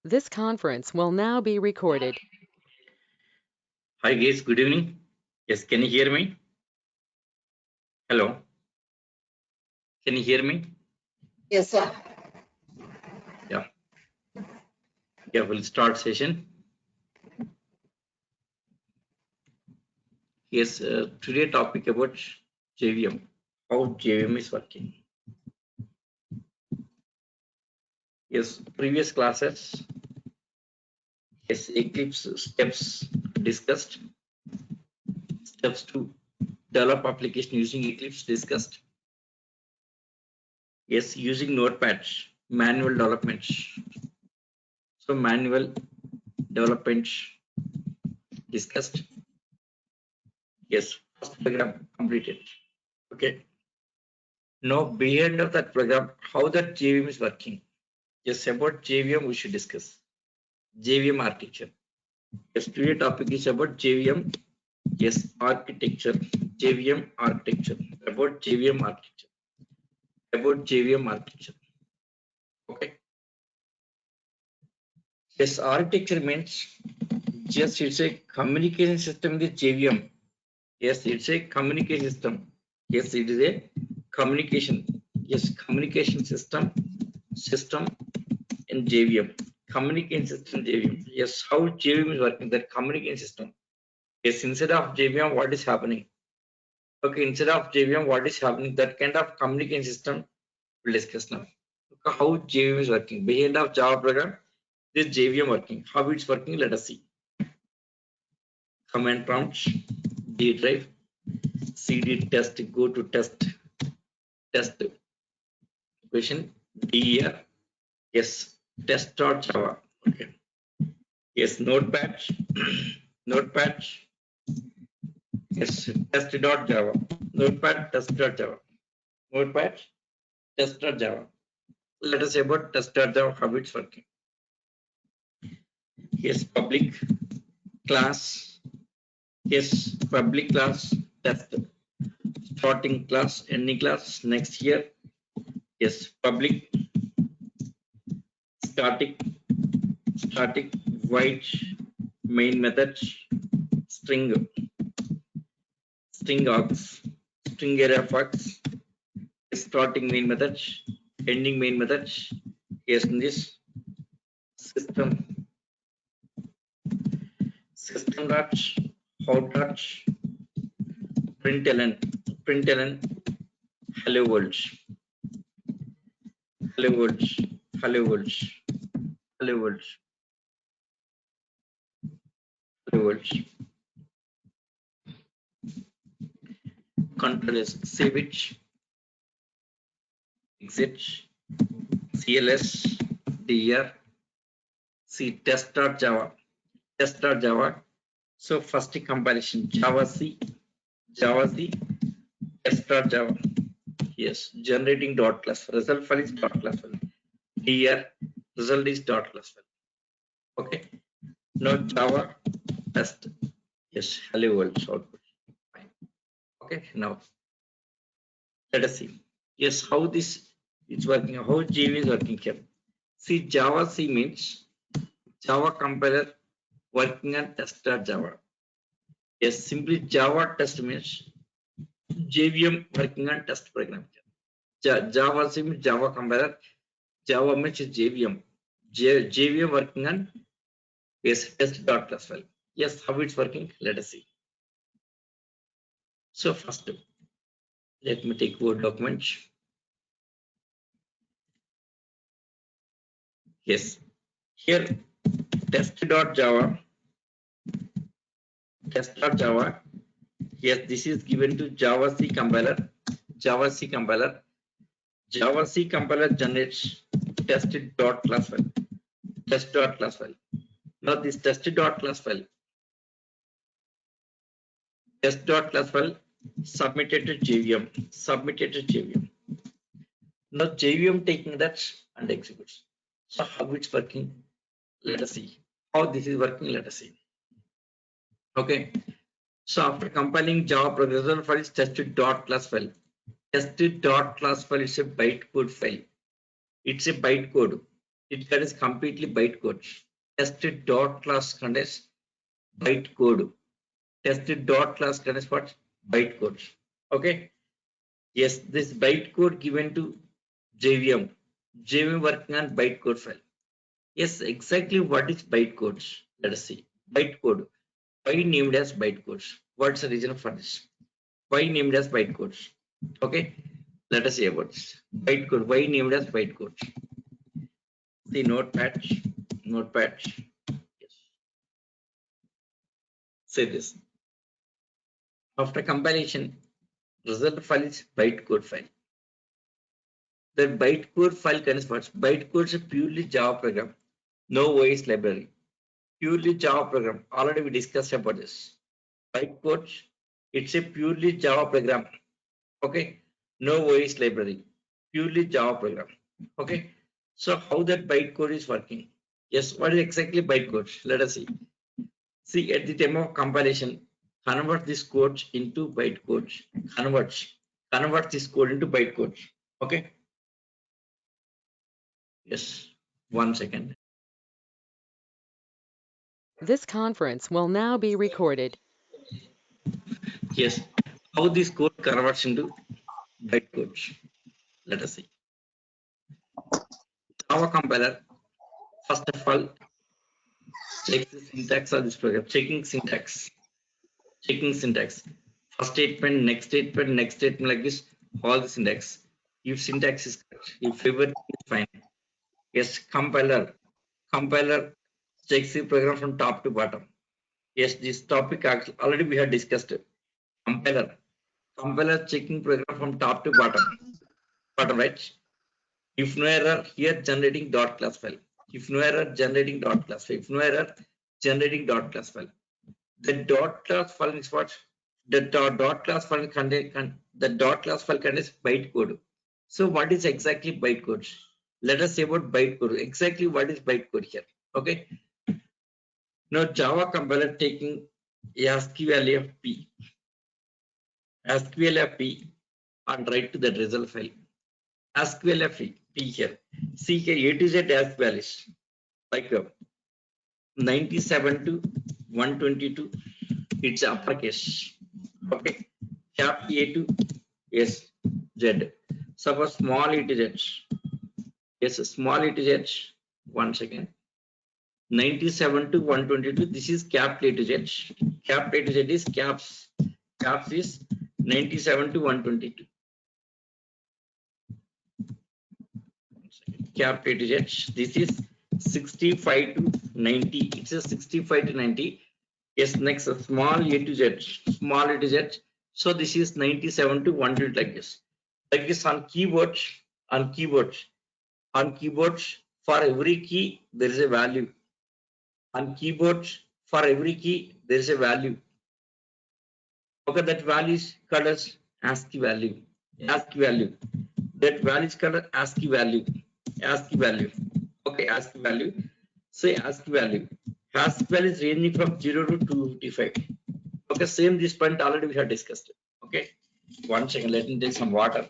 This conference will now be recorded. Hi guys, good evening. Yes, can you hear me? Hello, can you hear me? Yes, sir. Yeah, we'll start session. Yes, today topic about JVM, how JVM is working. Yes, previous classes, yes, Eclipse steps discussed, steps to develop application using Eclipse discussed. Yes, using Notepad, manual development. So manual development discussed. Yes, first program completed. Okay. Now, behind of that program, how that JVM is working. Yes, about JVM we should discuss. JVM architecture. Yes, today topic is about JVM. Yes, architecture. JVM architecture. About JVM architecture. About JVM architecture. Okay. Yes, architecture means just it's a communication system with JVM. Yes, it's a communication system. Yes, it is a communication. Yes, communication system in JVM. Communication system JVM. Yes, how JVM is working, that communication system. Yes, instead of JVM, what is happening? Okay, instead of JVM, what is happening? That kind of communication system we'll discuss now. Okay, how JVM is working. Behind of Java program, this JVM working. How it's working, let us see. Command prompt, D drive, CD test, go to test question, DER, yes, test.java. Okay. Yes, notepad, notepad, yes, test.java, notepad, test.java, notepad, test.java. Let us say about test.java, how it's working. Yes, public class, yes, public class, test, starting class, ending class, next year, yes, public, static, void, main method, string args, string array of args, starting main method, ending main method. Yes, in this system dot how dot println hello world, hello world, hello world, hello world, hello world. Control S, save it, exit, CLS, DR, C test.java, test.java. So first compilation Java C, test.java. Yes, generating dot class. Result file is dot class file. Here result is dot class file. Okay. Now Java test. Yes, hello world output. Fine. Okay. Now let us see. Yes, how this is working. How JV is working here. See, Java C means Java compiler working on test.java. Yes, simply Java test means JVM working on test program. Java C means Java compiler. Java means JVM. JVM working on test.class file. Yes, how it's working? Let us see. So first, let me take Word document. Yes, here test.java. Test.java. Yes, this is given to Java C compiler. Java C compiler. Java C compiler generates test.class file. Test.class file. Now this test.class file. Test.class file submitted to JVM. Submitted to JVM. Now JVM taking that and executes. So how it's working? Let us see. How this is working? Let us see. Okay. So after compiling Java program file is tested.class file. Tested.class file is a bytecode file. It's a bytecode. It contains completely bytecode. Tested dot class contains bytecode. Tested dot class contains what? Bytecode. Okay. Yes, this bytecode given to JVM. JVM working on bytecode file. Yes, exactly what is bytecode? Let us see. Bytecode. Why named as bytecodes? What's the reason for this? Why named as bytecodes? Okay, let us see about this. Bytecode. Why named as bytecodes? The notepad. Notepad. Yes. Say this. After compilation, result file is bytecode file. The bytecode file contains what? Bytecode is a purely Java program. No OS library. Purely Java program. Already we discussed about this. Bytecode. It's a purely Java program. Okay, no OS library, purely Java program. Okay, so how that bytecode is working? Yes, what is exactly bytecode? Let us see. See, at the time of compilation, convert this code into bytecode. Convert this code into bytecode. Okay. Yes. 1 second. This conference will now be recorded. Yes. How this code converts into bytecode? Let us see. Java compiler. First of all, check the syntax of this program. Checking syntax. First statement, next statement, like this, all the syntax. If syntax is correct, if everything is fine. Yes, compiler checks the program from top to bottom. Yes, this topic already we have discussed. Compiler, compiler checking program from top to bottom right. If no error, here generating dot class file. If no error, generating dot class file. If no error, generating dot class file. The dot class file is what? The dot class file the dot class file contains bytecode. So what is exactly bytecode? Let us say about bytecode. Exactly what is bytecode here? Okay. Now Java compiler taking ASCII value of P, ASCII value of P, and write to the result file. ASCII value of P here. See here A to Z ASCII values like 97 to 122. It's uppercase. Okay. Cap A to S Z. Suppose small e to Z. Yes, small e to Z. 1 second. 97 to 122. This is cap A to Z. Cap A to Z is caps. Caps is 97 to 122. Cap A to Z. This is 65 to 90. It's a 65 to 90. Yes, next small a to z, small a to z. So this is 97 to 100 like this. Like this on keyboards, on keyboards, on keyboards for every key there is a value. On keyboards for every key there is a value. Okay, that value is called as ASCII value. ASCII value. That value is called as ASCII value. ASCII value. Okay, ASCII value. Say ASCII value. ASCII value is ranging from 0 to 255. Okay, same this point already we have discussed. Okay, 1 second, let me take some water.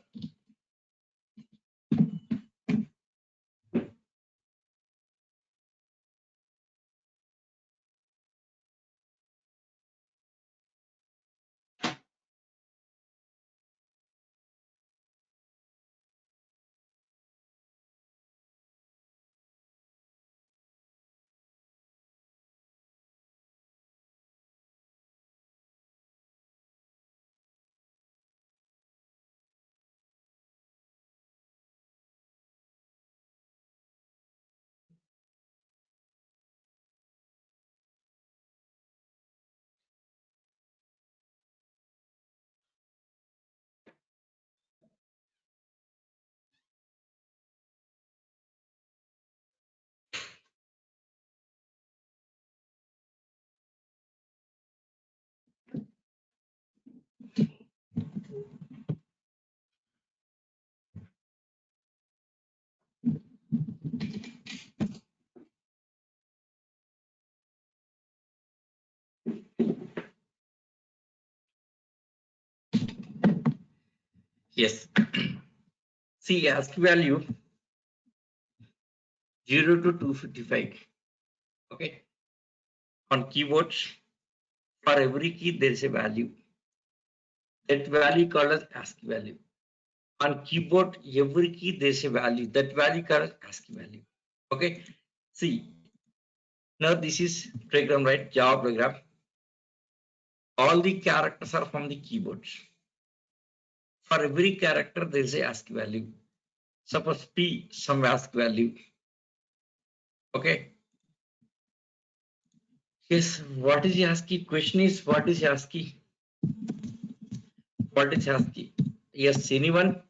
Yes. See, ASCII value 0 to 255. Okay. On keyboards, for every key there is a value. That value called as ASCII value. On keyboard, every key there is a value. That value called as ASCII value. Okay. See, now this is program, right? Java program. All the characters are from the keyboards. For every character, there is a ASCII value. Suppose P, some ASCII value. Okay. Yes, what is ASCII? Question is, what is ASCII? What is ASCII? Yes, anyone?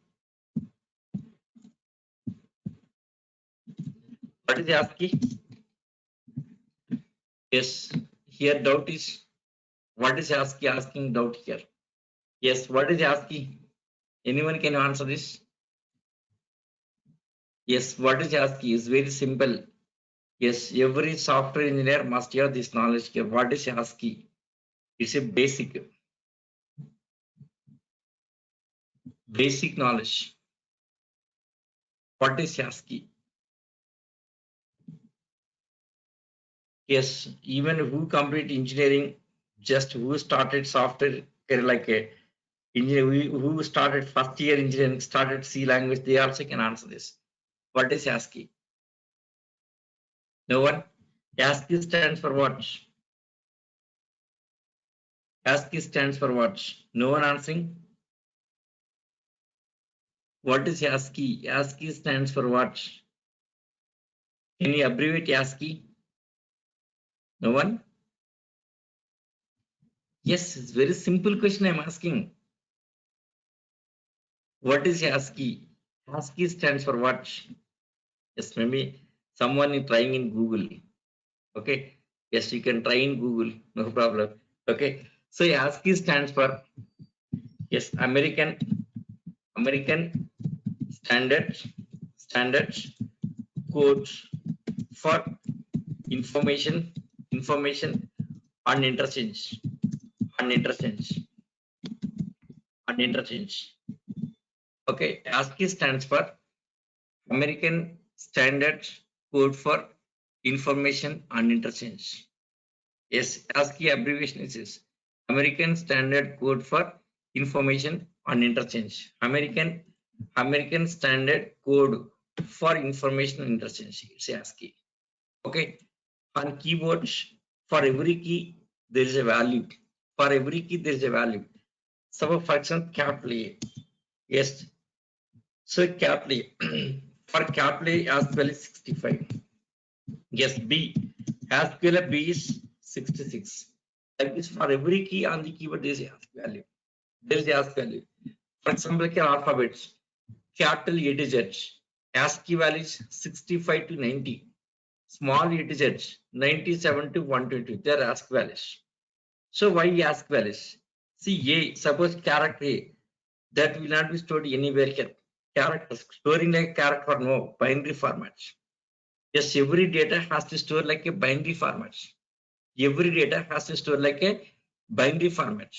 What is ASCII? Yes, here doubt is, what is ASCII? Asking doubt here. Yes, what is ASCII? Anyone can answer this? Yes, what is ASCII? Is very simple. Yes, every software engineer must have this knowledge here. What is ASCII? It's a basic knowledge. What is ASCII? Yes, even who complete engineering, just who started software career like a engineer, who started first year engineering, started C language, they also can answer this. What is ASCII? No one? ASCII stands for what? ASCII stands for what? No one answering? What is ASCII? ASCII stands for what? Can you abbreviate ASCII? No one? Yes, it's very simple question I'm asking. What is ASCII? ASCII stands for what? Yes, maybe someone is trying in Google. Okay. Yes, you can try in Google. No problem. Okay. So ASCII stands for, yes, American standard code for information on interchange. Okay, ASCII stands for American Standard Code for Information on Interchange. Yes, ASCII abbreviation is American Standard Code for Information on Interchange. American Standard Code for Information on Interchange. It's ASCII. Okay. On keyboards, for every key there is a value. For every key there is a value. So for example, capital A. Yes. So capital A. For capital A as well as 65. Yes, B. As well as B is 66. That means for every key on the keyboard there is a ASCII value. There is a ASCII value. For example, like alphabets, capital A to Z. ASCII value is 65 to 90. Small A to Z, 97 to 120. They are ASCII values. So why ASCII values? See A, suppose character A, that will not be stored anywhere here. Characters, storing like character, no, binary format. Yes, every data has to store like a binary format. Every data has to store like a binary format.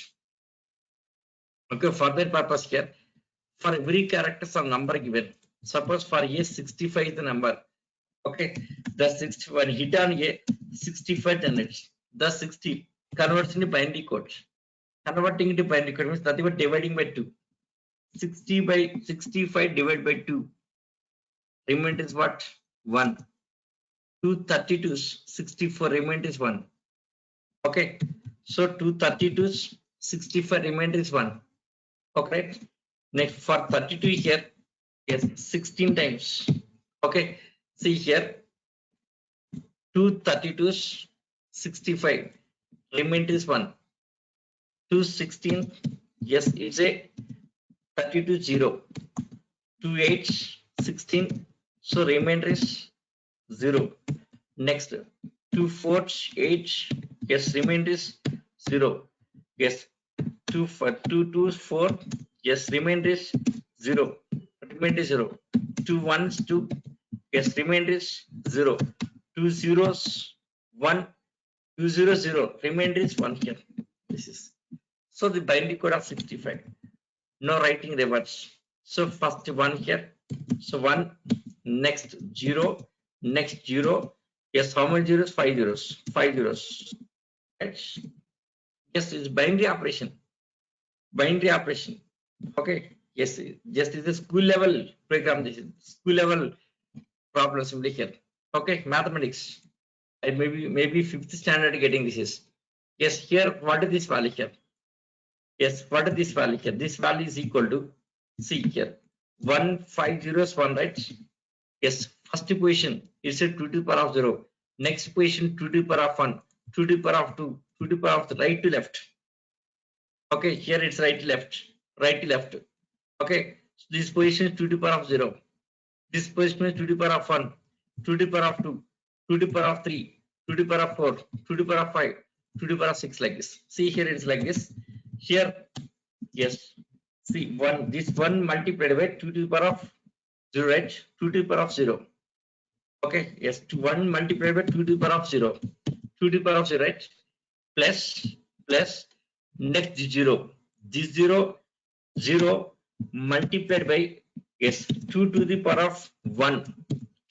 Okay, for that purpose here, for every character some number given. Suppose for A 65 is the number. Okay, the 61 hit on A 65 generates. The 60 converts into binary code. Converting into binary code means nothing but dividing by 2. 60 by 65 divided by 2. Remainder is what? 1. 232 64 remainder is 1. Okay, so 232 65 remainder is 1. Okay, next for 32 here, yes, 16 times. Okay, see here 232 65 remainder is 1. 216, yes, it's a 32 0. 2 8 16, so remainder is 0. Next 2 4 8, yes, remainder is 0. Yes, 2 2 4, yes, remainder is 0. Remainder is 0. 2 1s 2, yes, remainder is 0. 2 zeros 1, 2 0 0, remainder is 1 here. This is so the binary code of 65. No writing reverse. So first 1 here. So 1, next 0, Next 0. Yes, how many zeros? 5 zeros. 5 zeros. Right? Yes, it's binary operation. Binary operation. Okay. Yes, just is a school level program. This is school level problem simply here. Okay, mathematics. I maybe fifth standard getting this is. Yes, here what is this value here? Yes, what is this value here? This value is equal to see here 1501, right? Yes, first equation is a 2 to the power of 0. Next equation 2 to the power of 1, 2 to the power of 2, 2 to the power of the right to left. Okay, here it's right to left, right to left. Okay, so this position is 2 to the power of 0. This position is 2 to the power of 1, 2 to the power of 2, 2 to the power of 3, 2 to the power of 4, 2 to the power of 5, 2 to the power of 6 like this. See here it's like this. Here, yes, see one this one multiplied by 2 to the power of 0, right? 2 to the power of 0. Okay, yes, 1 multiplied by 2 to the power of 0. 2 to the power of 0, right? Plus next 0. This 0 multiplied by yes 2 to the power of 1.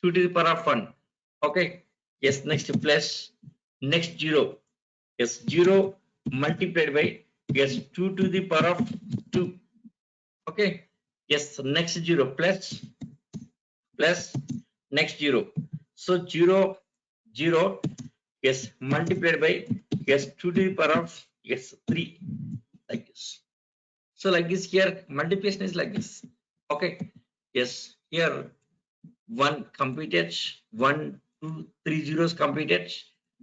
2 to the power of 1. Okay, yes, next plus next 0. Yes, 0 multiplied by yes 2 to the power of 2. Okay, yes, next 0 plus next 0. So 0 yes multiplied by yes 2 to the power of yes 3 like this. So like this here multiplication is like this. Okay, yes, here 1 completed, 1 2 3 zeros completed.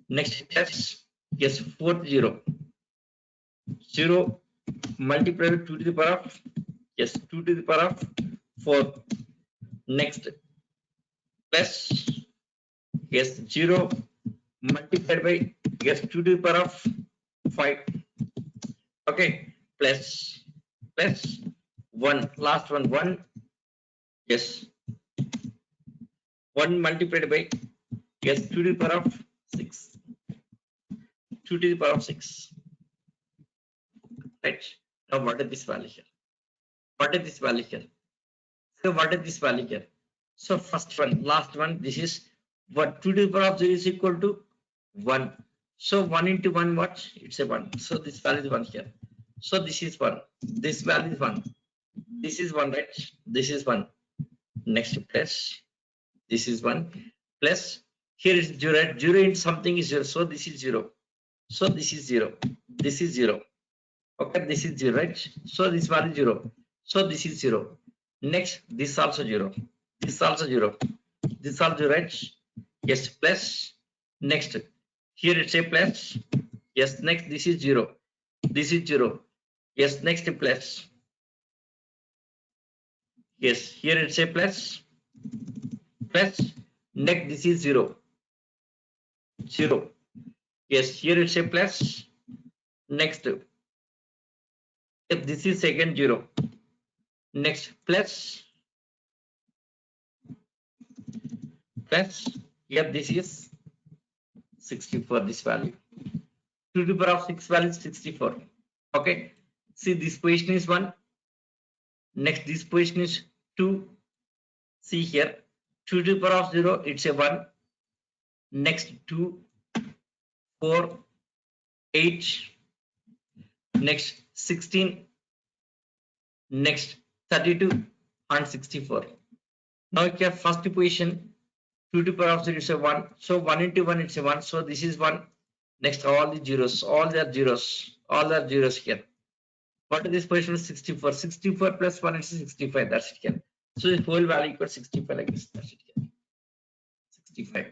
Next plus yes 4th 0 multiplied by 2 to the power of yes 2 to the power of 4. Next plus yes 0 multiplied by yes 2 to the power of 5. Okay, plus 1 last one 1 yes 1 multiplied by yes 2 to the power of 6, 2 to the power of 6, right? Now what is this value here? What is this value here? So what is this value here? So first one, last one, this is what 2 to the power of 0 is equal to 1. So 1 into 1 what? It's a 1. So this value is 1 here. So this is 1. This value is 1. This is 1, right? This is 1. Next plus. This is 1. Plus. Here is 0, right? 0 into something is 0. So this is 0. So this is 0. This is 0. Okay, this is 0, right? So this value is 0. So this is 0. Next, this also 0. This also 0. This also 0, right? Yes, plus. Next, here it's a plus. Yes, next, this is 0. This is 0. Yes, next plus. Yes, here it's a plus. Plus. Next, this is 0. 0. Yes, here it's a plus. Next, if this is second 0. Next, plus. Yep, this is 64, this value. 2 to the power of 6 value is 64. Okay, see this position is 1. Next, this position is 2. See here, 2 to the power of 0, it's a 1. Next, 2, 4, 8. Next, 16. Next, 32 and 64. Now here, first position, 2 to the power of 0 is a 1. So 1 into 1 it's a 1. So this is 1. Next, all the zeros, all the zeros here. What is this position? 64. 64 plus 1 is 65. That's it here. So the whole value equals 65 like this. That's it here. 65.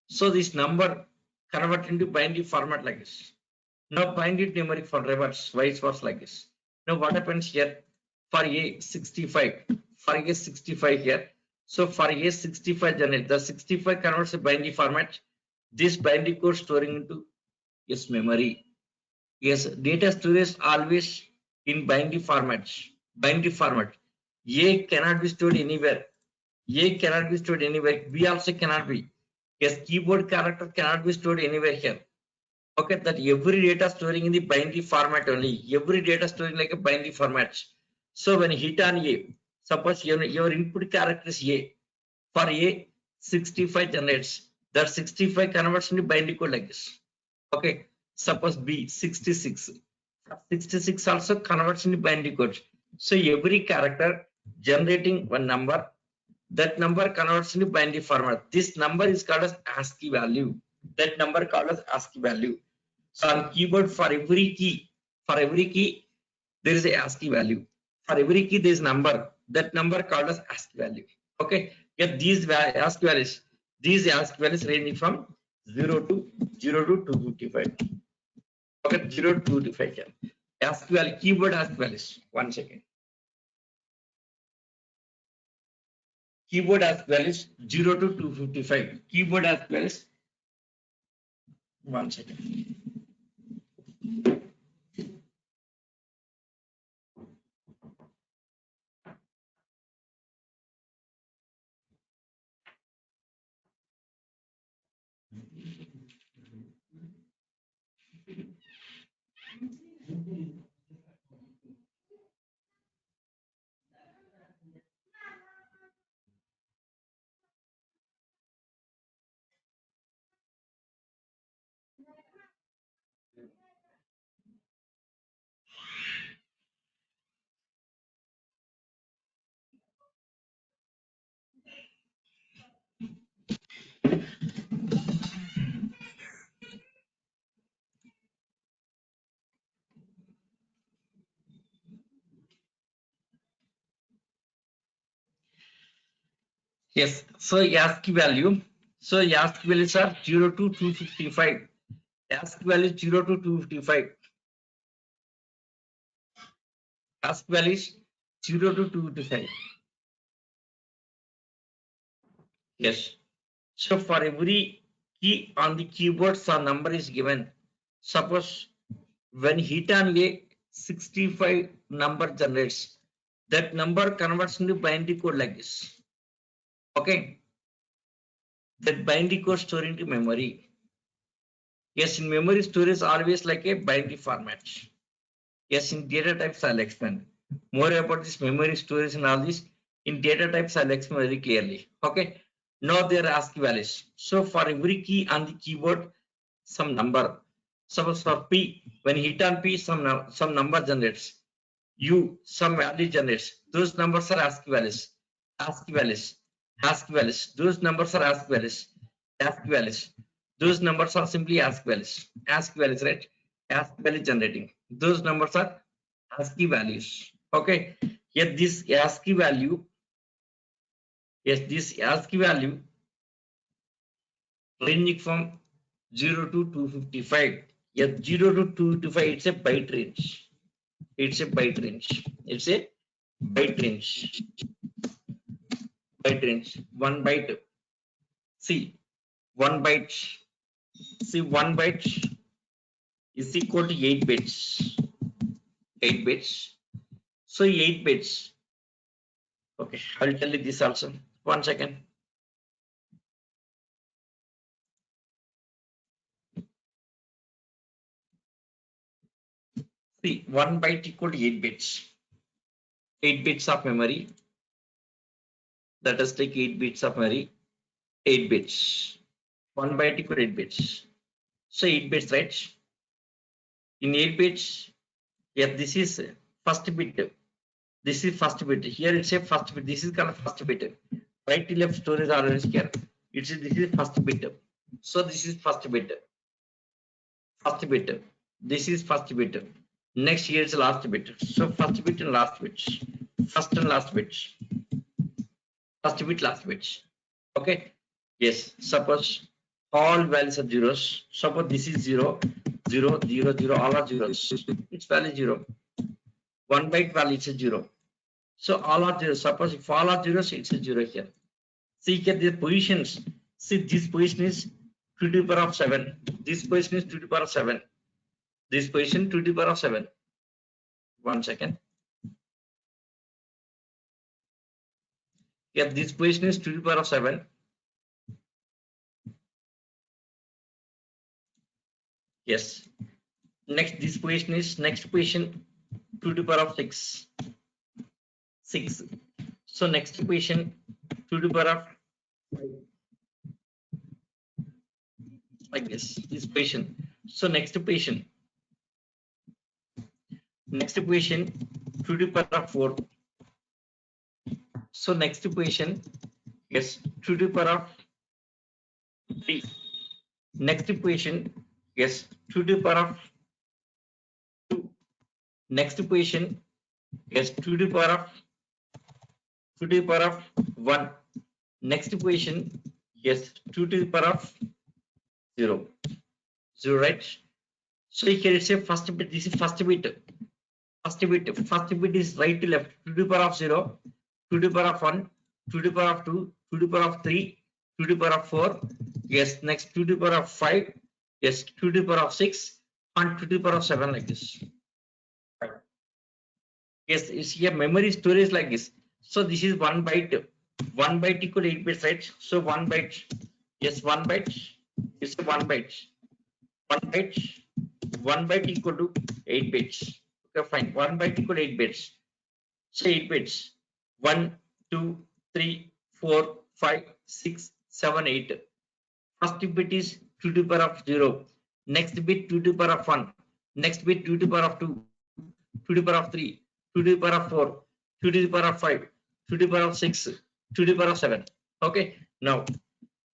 So this number convert into binary format like this. Now bind it numeric for reverse, vice versa like this. Now what happens here? For A65, for A65 here. So for A65 generate, the 65 converts to binary format. This binary code storing into yes memory. Yes, data storage always in binary format. Binary format. A cannot be stored anywhere. A cannot be stored anywhere. B also cannot be. Yes, keyboard character cannot be stored anywhere here. Okay, that every data storing in the binary format only. Every data storing like a binary format. So when you hit on A, suppose your input character is A. For A, 65 generates. That 65 converts into binary code like this. Okay. Suppose B 66. 66 also converts into binary code. So every character generating one number, that number converts into binary format. This number is called as ASCII value. That number called as ASCII value. So on keyboard, for every key, there is a ASCII value. For every key, there is number. That number called as ASCII value. Okay. Get these ASCII values. These ASCII values ranging from 0 to 255. Okay, 0 to 255. ASCII value, keyboard ASCII values. 1 second. Keyboard ASCII values 0 to 255. Keyboard ASCII values. 1 second. Yes, so ASCII value. So ASCII values are 0 to 255. ASCII value 0 to 255. ASCII value is 0 to 255. Yes. So for every key on the keyboard, some number is given. Suppose when hit on a 65 number generates, that number converts into binary code like this. Okay. That binary code stored into memory. Yes, in memory storage always like a binary format. Yes, in data types I'll explain more about this memory storage and all this. In data types I'll explain very clearly. Okay. Now there are ASCII values. So for every key on the keyboard, some number. Suppose for P, when you hit on P, some number generates. U, some value generates. Those numbers are ASCII values. ASCII values. ASCII values. Those numbers are ASCII values. ASCII values. Those numbers are simply ASCII values. ASCII values, right? ASCII value generating. Those numbers are ASCII values. Okay. Yet this ASCII value, yes, this ASCII value ranging from 0 to 255. Yet 0 to 255, it's a byte range. It's a byte range. It's a byte range. Byte range. 1 byte. See, 1 byte. See, 1 byte is equal to 8 bits. 8 bits. So 8 bits. Okay, I'll tell you this also. 1 second. See, 1 byte equal to 8 bits. 8 bits of memory. Let us take 8 bits of memory. 8 bits. 1 byte equal to 8 bits. So 8 bits, right? In 8 bits, yeah, this is first bit. This is first bit. Here it's a first bit. This is called first bit. Right to left storage are always here. This is first bit. So this is first bit. First bit. This is first bit. Next here is last bit. So first bit and last bit. First and last bit. First bit, last bit. Okay. Yes. Suppose all values are zeros. Suppose this is 0, 0, 0, 0. All are zeros. Its value 0. 1 byte value is a 0. So all are zeros. Suppose if all are zeros, it's a 0 here. See here the positions. See this position is 2 to the power of 7. This position is 2 to the power of 7. This position 2 to the power of 7. 1 second. Here this position is 2 to the power of 7. Yes. Next this position is next position 2 to the power of 6. 6. So next position 2 to the power of 5. like this position. So next equation 2 to the power of 4. So next equation, yes, 2 to the power of 3. Next equation, yes, 2 to the power of 2. Next equation, yes, 2 to the power of 1. Next equation, yes, 2 to the power of 0. 0, right? So here it's a first bit. This is first bit. First bit is right to left. 2 to the power of 0, 2 to the power of 1, 2 to the power of 2, 2 to the power of 3, 2 to the power of 4. Yes, next 2 to the power of 5. Yes, 2 to the power of 6 and 2 to the power of 7, like this. Yes, it's here memory storage like this. So this is 1 byte. 1 byte equal to 8 bits, right? So 1 byte. Yes, 1 byte. It's a 1 byte. 1 byte. 1 byte equal to 8 bits. Okay, fine. 1 byte equal to 8 bits. So 8 bits. 1, 2, 3, 4, 5, 6, 7, 8. First bit is 2 to the power of 0. Next bit 2 to the power of 1. Next bit 2 to the power of 2. 2 to the power of 3. 2 to the power of 4. 2 to the power of 5. 2 to the power of 6. 2 to the power of 7. Okay. Now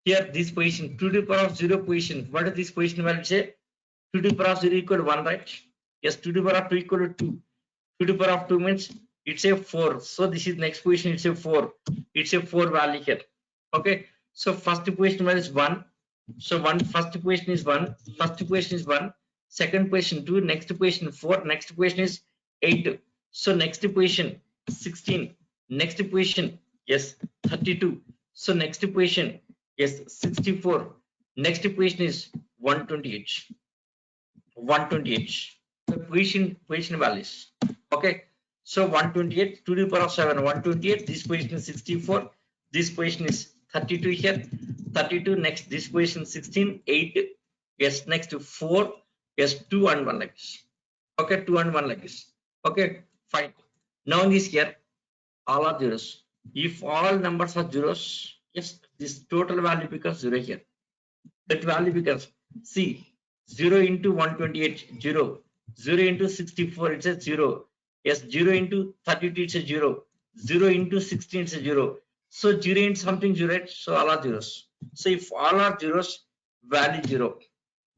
here this position 2 to the power of 0 position. What is this position value say? 2 to the power of 0 equal to 1, right? Yes, 2 to the power of 2 equal to 2. 2 to the power of 2 means it's a 4. So this is next position, it's a 4. It's a 4 value here. Okay. So first equation value is 1. So first equation is 1. First equation is 1. Second equation 2. Next equation 4. Next equation is 8. So next equation 16. Next equation, yes, 32. So next equation, yes, 64. Next equation is 128. 128. The position values. Okay. So 128 to the power of 7. 128. This position is 64. This position is 32 here. 32. Next this position 16. 8. Yes. Next to 4. Yes. 2 and 1 like this. Okay. 2 and 1 like this. Okay. Fine. Now in this here, all are zeros. If all numbers are zeros, yes, this total value becomes 0 here. That value becomes, see, 0 into 128, 0. 0 into 64, it's a 0. Yes, 0 into 32, it's a 0. 0 into 16, it's a 0. So 0 into something 0, right? So all are zeros. So if all are zeros, value 0.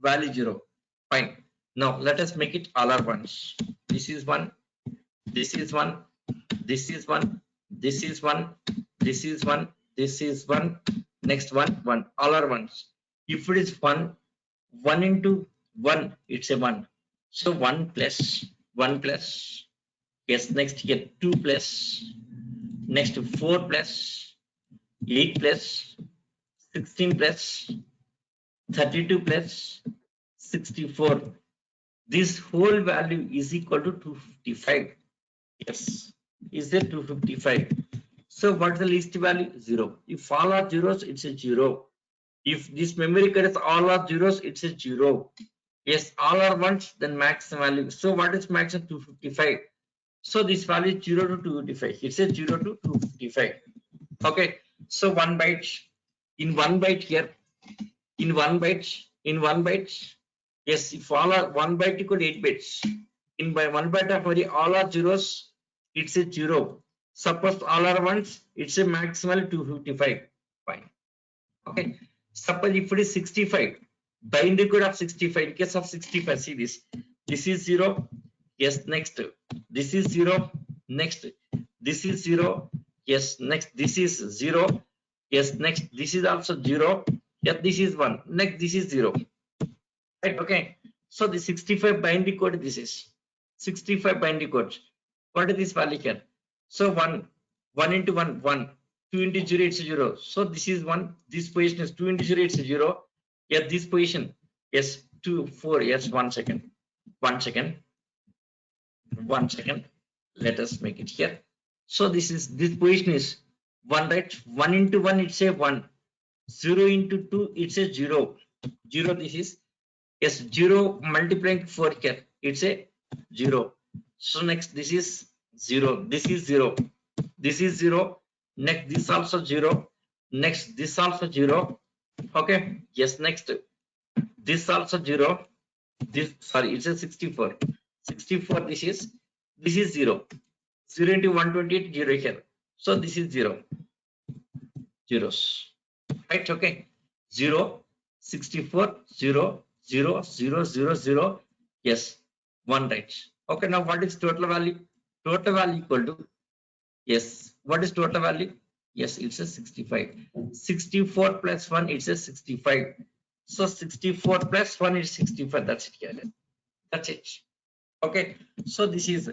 Value 0. Fine. Now let us make it all are ones. This is 1. This is 1. This is 1. This is 1. This is 1. This is 1. Next 1. 1. All are ones. If it is 1, 1 into 1, it's a 1. So 1 plus 1 plus. Yes, next here 2 plus. Next 4 plus. 8 plus. 16 plus. 32 plus. 64. This whole value is equal to 255. Yes, is there 255? So what is the least value? 0. If all are zeros, it's a 0. If this memory card is all are zeros, it's a 0. Yes, all are ones, then max value. So what is max of 255? So this value is 0 to 255. It's a 0 to 255. Okay. So 1 byte. In 1 byte here. In 1 byte. In 1 byte. Yes, if all are 1 byte equal to 8 bits. In by 1 byte of memory, all are zeros. It's a 0. Suppose all are ones, it's a maximal 255. Fine. Okay. Suppose if it is 65, binary code of 65. In case of 65, see this. This is 0. Yes, next. This is 0. Next. This is 0. Yes, next. This is 0. Yes, next. This is also 0. Yes, this is 1. Next, this is 0. Right? Okay. So the 65 binary code, this is 65 binary code. What is this value here? So 1 into 1, 1. 2 into 0, it's 0. So this is 1. This position is 2 into 0, it's 0. Yes, this position. Yes, 2, 4. Yes, 1 second. 1 second. 1 second. Let us make it here. So this position is 1, right? 1 into 1, it's a 1. 0 into 2, it's a 0. 0, this is. Yes, 0 multiplying 4 here. It's a 0. So next, this is 0. This is 0. This is 0. Next, this also 0. Next, this also 0. Okay. Yes, next. This also 0. This, sorry, it's a 64. 64, this is 0. 0 into 128, 0 here. So this is 0. Zeros. Right, okay. 0, 64, 0, 0, 0, 0, 0. Yes, 1, right. Okay, now what is total value? Total value equal to, yes, what is total value? Yes, it's a 65. 64 plus 1, it's a 65. So 64 plus 1 is 65. That's it here. That's it. Okay. So this is,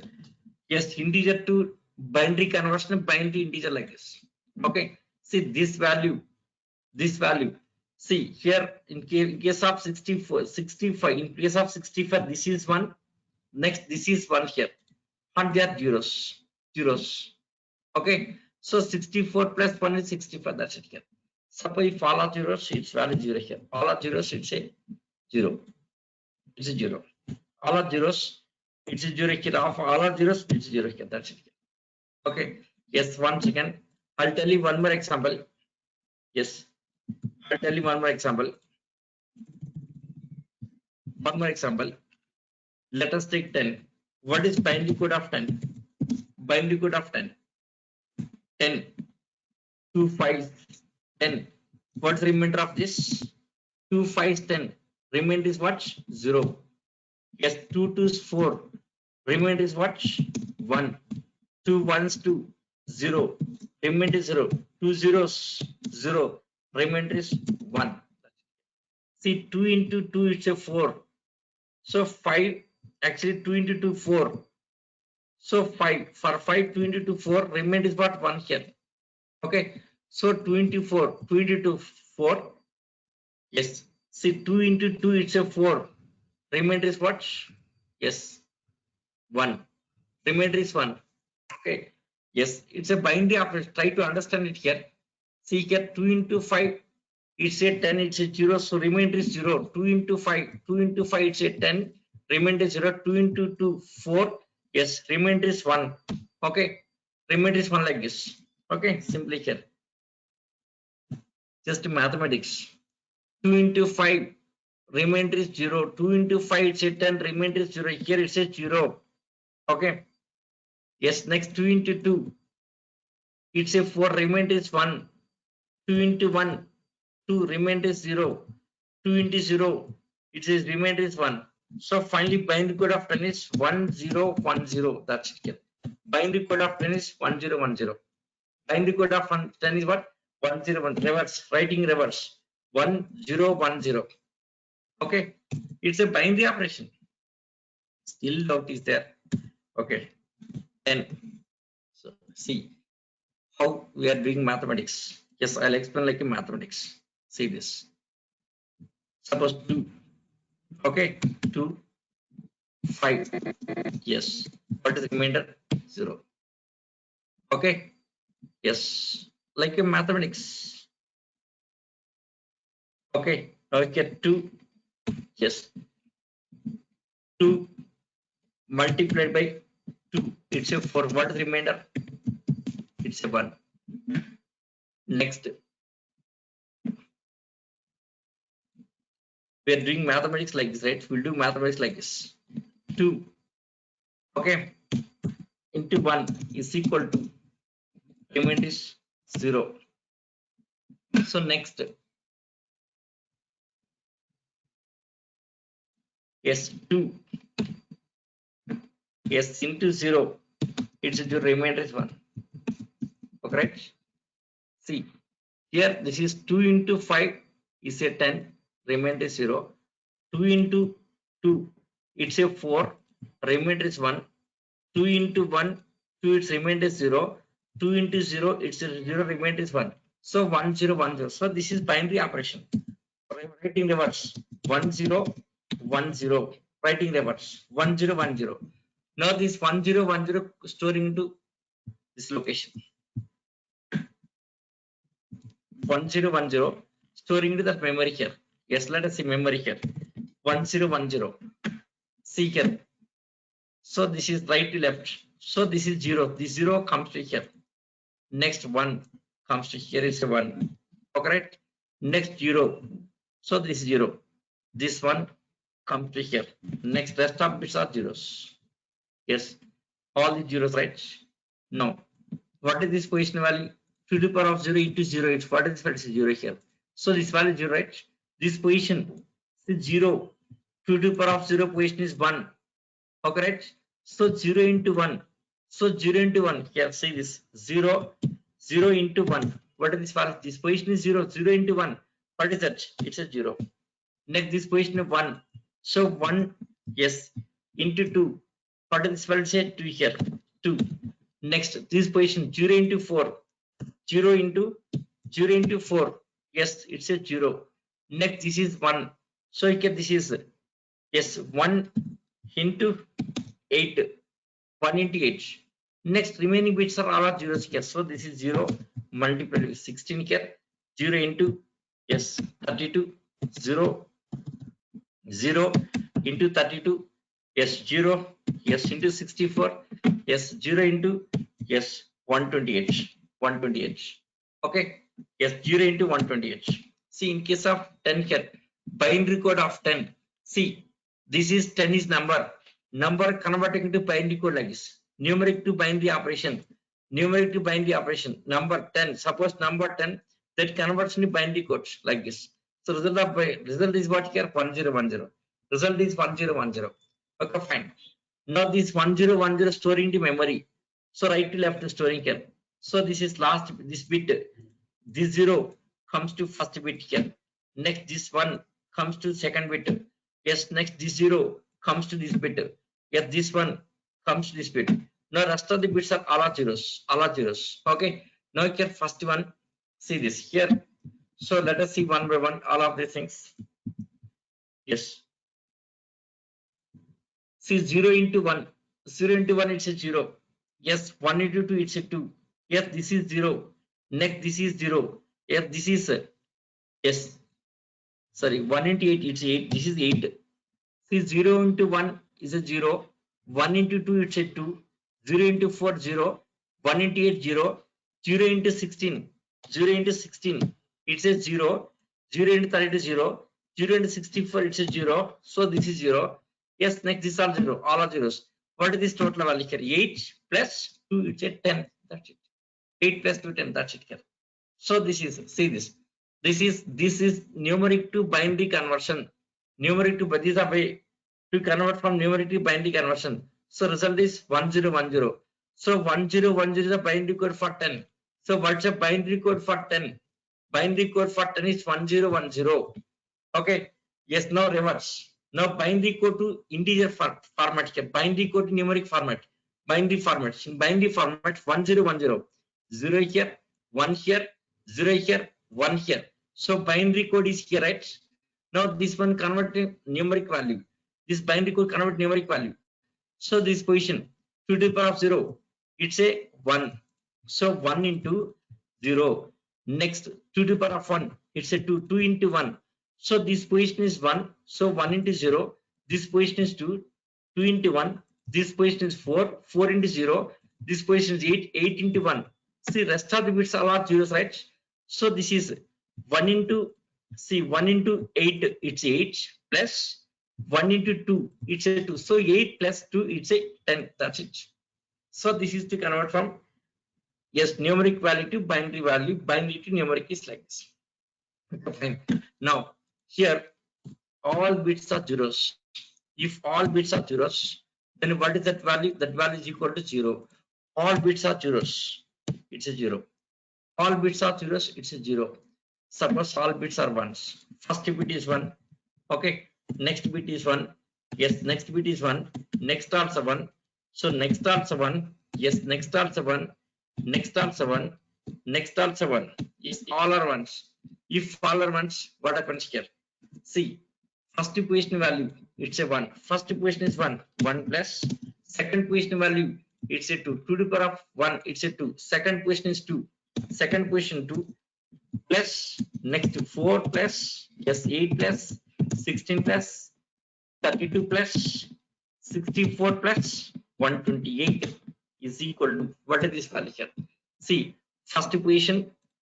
yes, integer to binary conversion, binary integer like this. Okay. See this value. See here in case of 64, 65, in case of 65, this is 1. Next, this is 1 here. And they are zeros. Okay. So 64 plus 1 is 65. That's it here. Suppose if all are zeros, its value 0 here. All are zeros, it's a 0. It's a 0. All are zeros, it's a 0 here. Of all are zeros, it's 0 here. That's it here. Okay. Yes, once again, I'll tell you one more example. Yes, I'll tell you one more example. Let us take 10. What is binary code of 10? Binary code of 10. 10, 2 5s, 10. What's the remainder of this? 2 5s, 10. Remainder is what? 0. Yes, 2 2s, 4. Remainder is what? 1. 2 1s, 2. 0. Remainder is 0. 2 zeros, 0. Remainder is 1. See, 2 into 2 it's a 4. So 5, actually 2 into 2, 4. So 5, for 5, 2 into 2, 4, remainder is what? 1 here. Okay. So 2 into 4, 2 into 2, 4. Yes. See, 2 into 2, it's a 4. Remainder is what? Yes. 1. Remainder is 1. Okay. Yes. It's a binary operation. Try to understand it here. See here, 2 into 5, it's a 10, it's a 0. So remainder is 0. 2 into 5, 2 into 5, it's a 10. Remainder is 0. 2 into 2, 4. Yes. Remainder is 1. Okay. Remainder is 1 like this. Okay. Simply here. Just mathematics. 2 into 5, remainder is 0. 2 into 5, it's a 10. Remainder is 0. Here it's a 0. Okay. Yes. Next, 2 into 2, it's a 4. Remainder is 1. 2 into 1, 2. Remainder is 0. 2 into 0, it says remainder is 1. So finally, binary code of 10 is 1010. That's it here. Binary code of 10 is 1010. Binary code of 10 is what? 101. Reverse. Writing reverse. 1010. Okay. It's a binary operation. Still doubt is there. Okay. Then, so see how we are doing mathematics. Yes, I'll explain like in mathematics. See this. Suppose 2. Okay. 2, 5. Yes. What is the remainder? 0. Okay. Yes. Like in mathematics. Okay. Now get 2. Yes. 2 multiplied by 2. It's a 4. What is the remainder? It's a 1. Next. We are doing mathematics like this, right? We'll do mathematics like this. 2. Okay. Into 1 is equal to, remainder is 0. So next. Yes, 2. Yes, into 0. It's the remainder is 1. Okay, right? See, here this is 2 into 5 is a 10. Remainder is 0. 2 into 2, it's a 4. Remainder is 1. 2 into 1, 2, its remainder is 0. 2 into 0, it's a 0. Remainder is 1. So 1 0 1 0. So this is binary operation. Writing reverse. 1 0 1 0. Writing reverse. 1 0 1 0. Now this 1 0 1 0 storing into this location. 1 0 1 0 storing into that memory here. Yes, let us see memory here. 1 0 1 0. See here. So this is right to left. So this is 0. This 0 comes to here. Next 1 comes to here is a 1. Okay, right? Next 0. So this is 0. This one comes to here. Next, rest of bits are zeros. Yes, all the zeros, right? Now, what is this position value? 2 to the power of 0 into 0. It's what is this 0 here? So this value is 0, right? This position is 0. 2 to the power of 0 position is 1. Okay, right? So 0 into 1. So 0 into 1. Here, see this 0, 0 into 1. What is this value? This position is 0. 0 into 1. What is that? It's a 0. Next, this position of 1. So 1, yes, into 2. What is this value? Say 2 here. 2. Next, this position 0 into 4. 0 into 4. Yes, it's a 0. Next, this is 1. So you get this is yes 1 into 8. 1 into 8. Next, remaining bits are all zeros here. So this is 0 multiplied with 16 here. 0 into yes 32. 0 0 into 32. Yes 0. Yes into 64. Yes 0 into yes 128. 128. Okay. Yes 0 into 128. See, in case of 10 here, binary code of 10. See, this is 10 is number converting into binary code like this. Numeric to binary operation. Numeric to binary operation. Number 10. Suppose number 10 that converts into binary codes like this. So result is what here? 1010. Result is 1010. Okay, fine. Now this 1010 storing into memory. So right to left storing here. So this is last this bit. This 0 comes to first bit here. Next this 1 comes to second bit. Yes, next this 0 comes to this bit. Yes, this one comes to this bit. Now rest of the bits are all zeros. All are zeros. Okay. Now here first one. See this here. So let us see one by one all of these things. Yes. See 0 into 1. 0 into 1 it's a 0. Yes, 1 into 2 it's a 2. Yes, this is 0. Next this is 0. Yes, this is yes. Sorry, 1 into 8 it's 8. This is 8. See 0 into 1 is a 0. 1 into 2 it's a 2. 0 into 4 0. 1 into 8 0. 0 into 16. 0 into 16 it's a 0. 0 into 32 0. 0 into 64 it's a 0. So this is 0. Yes, next this are 0. All are zeros. What is this total value here? 8 plus 2 it's a 10. That's it. 8 plus 2 10. That's it here. So this is, see this. This is numeric to binary conversion. Numeric to, these are way to convert from numeric to binary conversion. So result is 1010. So 1010 is a binary code for 10. So what's a binary code for 10? Binary code for 10 is 1010. Okay. Yes, now reverse. Now binary code to integer format here. Binary code to numeric format. Binary format. In binary format 1010. 0 here, 1 here, 0 here, 1 here. So binary code is here, right? Now this one convert numeric value. This binary code convert numeric value. So this position 2 to the power of 0, it's a 1. So 1 into 0. Next 2 to the power of 1, it's a 2. 2 into 1. So this position is 1. So 1 into 0. This position is 2. 2 into 1. This position is 4. 4 into 0. This position is 8. 8 into 1. See, rest of the bits are all zeros, right? So this is 1 into, see, 1 into 8, it's 8 plus 1 into 2, it's a 2. So 8 plus 2, it's a 10. That's it. So this is to convert from, yes, numeric value to binary value. Binary to numeric is like this. Okay. Now, here, all bits are zeros. If all bits are zeros, then what is that value? That value is equal to 0. All bits are zeros. It's a 0. All bits are zeros, it's a 0. Suppose all bits are ones. First bit is 1. Okay. Next bit is 1. Yes, next bit is 1. Next also 1. So next also 1. Yes, next also 1. Next also 1. Next also 1. Yes, all are ones. If all are ones, what happens here? See, first equation value, it's a 1. First equation is 1. 1 plus. Second equation value, it's a 2. 2 to the power of 1, it's a 2. Second question is 2. Second question 2 plus, next 4 plus, yes, 8 plus, 16 plus, 32 plus, 64 plus, 128 is equal to, what is this value here? See, first equation,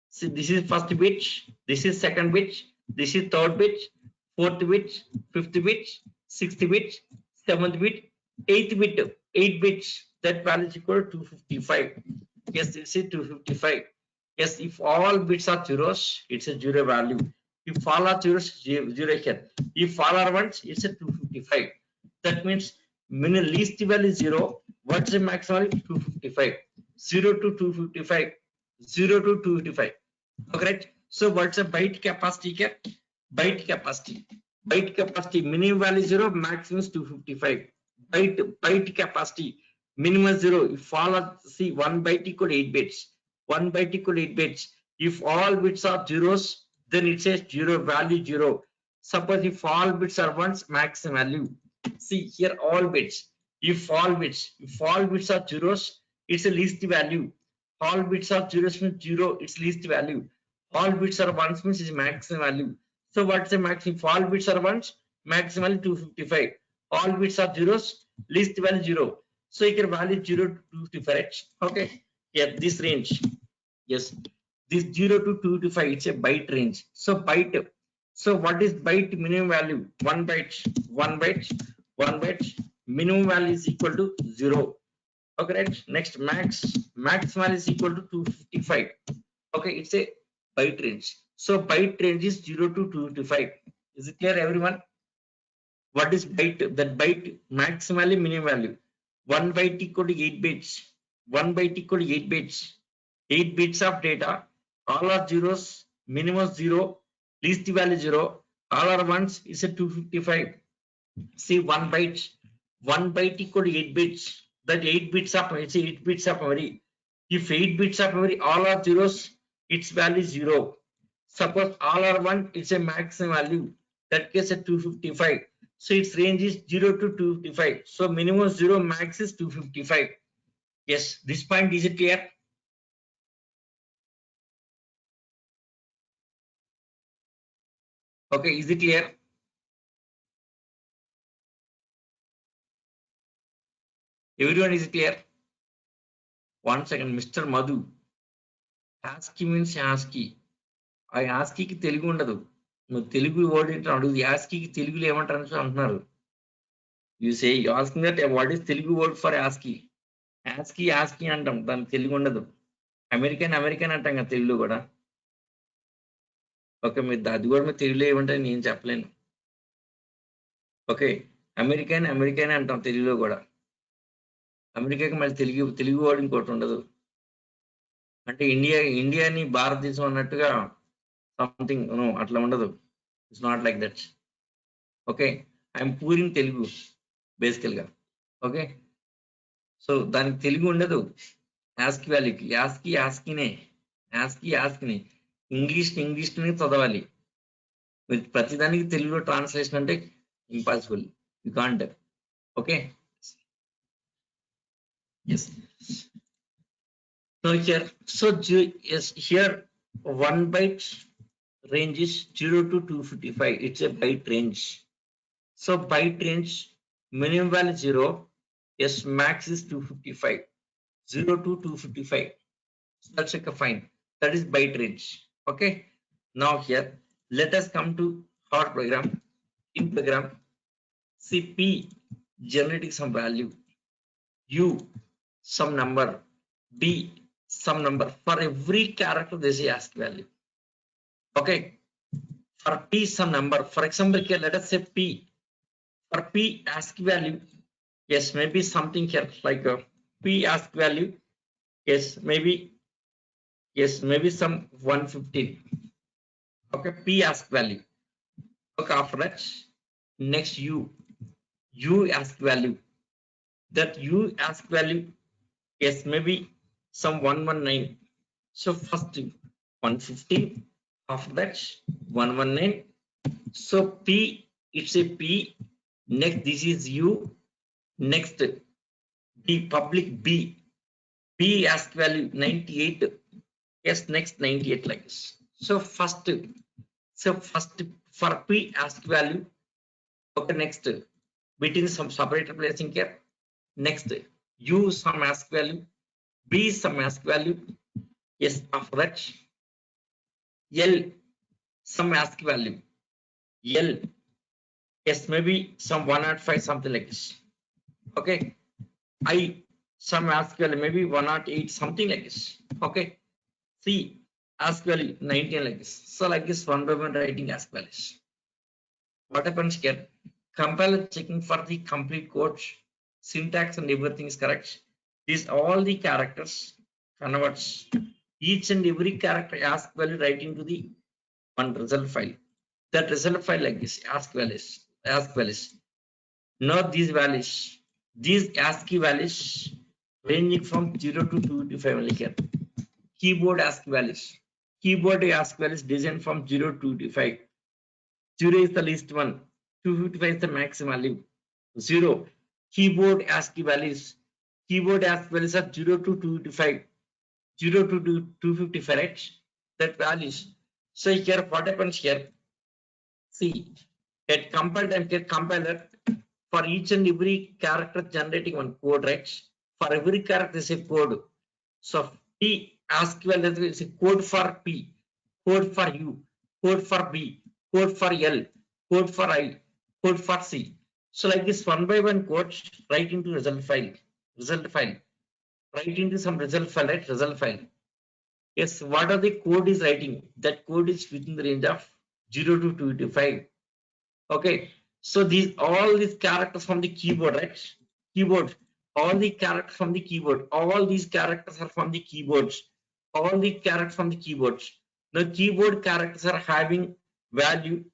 see, this is first bit, this is second bit, this is third bit, 4th bit, 5th bit, 6th bit, 7th bit, 8th bit, 8 bits. That value is equal to 255. Yes, it's a 255. Yes, if all bits are zeros, it's a zero value. If all are zeros, zero here. If all are ones, it's a 255. That means least value is 0. What's the maximum? 255. 0 to 255. 0 to 255. Okay. So what's the byte capacity here? Byte capacity. Byte capacity minimum value 0, maximum is 255. Byte capacity minimum 0. If all are, see, 1 byte equal 8 bits. 1 byte equal 8 bits. If all bits are zeros, then it says 0 value 0. Suppose if all bits are ones, maximum value. See here all bits. If all bits are zeros, it's a least value. All bits are zeros means 0, it's least value. All bits are ones means is maximum value. So what's the maximum? If all bits are ones, maximum value 255. All bits are zeros, least value 0. So you can value 0 to 255. Okay. Yeah, this range. Yes, this 0 to 255, it's a byte range. So byte. So what is byte minimum value? 1 byte. 1 byte. 1 byte. Minimum value is equal to 0. Okay, right. Next, max value is equal to 255. Okay, it's a byte range. So byte range is 0 to 255. Is it clear, everyone? What is byte? That byte maximally minimum value. 1 byte equal to 8 bits. 1 byte equal to 8 bits. 8 bits of data. All are zeros. Minimum 0. Least value 0. All are ones is a 255. See, 1 byte. 1 byte equal to 8 bits. That 8 bits of, it's 8 bits of memory. If 8 bits of memory all are zeros, its value is 0. Suppose all are 1, it's a maximum value. That case at 255. So its range is 0 to 255. So minimum 0, max is 255. Yes, this point is it clear? Okay, is it clear? Everyone is clear? One second, Mr. Madhu. ASCII means ASCII. ఆ యాస్కీకి తెలుగు ఉండదు. నువ్వు Telugu word ఏంటో అడుగు. యాస్కీకి తెలుగులో ఏమంటారు అంటున్నారు. You say you asking that what is Telugu word for ASCII. ASCII అంటాం, దానికి తెలుగు ఉండదు. అమెరికన్ అంటాం కదా తెలుగులో కూడా. ఓకే, మీరు అది కూడా మీరు తెలుగులో ఏమంటారు నేను చెప్పలేను. ఓకే, అమెరికన్ అంటాం తెలుగులో కూడా. అమెరికాకి మళ్ళీ తెలుగు వర్డ్ ఇంకోటి ఉండదు. అంటే ఇండియాని భారతదేశం అన్నట్టుగా సంథింగ్ అట్లా ఉండదు. It's not like that. Okay, I'm poor in Telugu బేసికల్ గా. ఓకే, సో దానికి తెలుగు ఉండదు. యాస్కీ వాల్యూకి యాస్కీనే ఇంగ్లీష్ని చదవాలి. ప్రతిదానికి తెలుగులో ట్రాన్స్లేషన్ అంటే impossible. You can't. Okay, yes. So here 1 byte range is 0 to 255. It's a byte range. So byte range minimum value 0. Yes, max is 255. 0 to 255. So that's like a fine. That is byte range. Okay. Now here let us come to hard program. In program, CP generating some value, U some number, D some number. For every character there is a ASCII value. Okay, for P some number. For example here let us say P. For P ASCII value, yes, maybe something here like P ASCII value, yes, maybe some 115. Okay, P ASCII value. Okay, after that next U ASCII value. That U ASCII value, yes, maybe some 119. So first 115, after that 119. So P, it's a P. Next this is U. Next B, public B. B ASCII value 98. Yes, next 98 like this. So first for P ASCII value. Okay, next between some separator placing here. Next U some ASCII value, B some ASCII value. Yes, after that L some ASCII value. L Yes, maybe some 105, something like this. Okay. I some SQL maybe 108, something like this. Okay. C SQL 19 like this. So like this, one by one writing SQL is. What happens here? Compiler checking for the complete code, syntax and everything is correct. These all the characters converts each and every character ask value right into the one result file. That result file like this ask values. Note these values. These ASCII values ranging from 0 to 255 only here. Keyboard ASCII values. Keyboard ASCII values designed from 0 to 255. 0 is the least one. 255 is the maximum value. 0. Keyboard ASCII values. Keyboard ASCII values are 0 to 255. 0 to 255, right? That values. So here what happens here? See, at compile and get compiler for each and every character generating one code, right? For every character is a code. So P ASCII is a code for P, code for U, code for B, code for L, code for I, code for C. So like this one by one code write into result file, write into some result file, right? Result file. Yes, what are the code is writing? That code is within the range of 0 to 255. Okay, so these all these characters from the keyboard, right? Keyboard, all the characters from the keyboard, all these characters are from the keyboards, all the characters from the keyboards. The keyboard characters are having value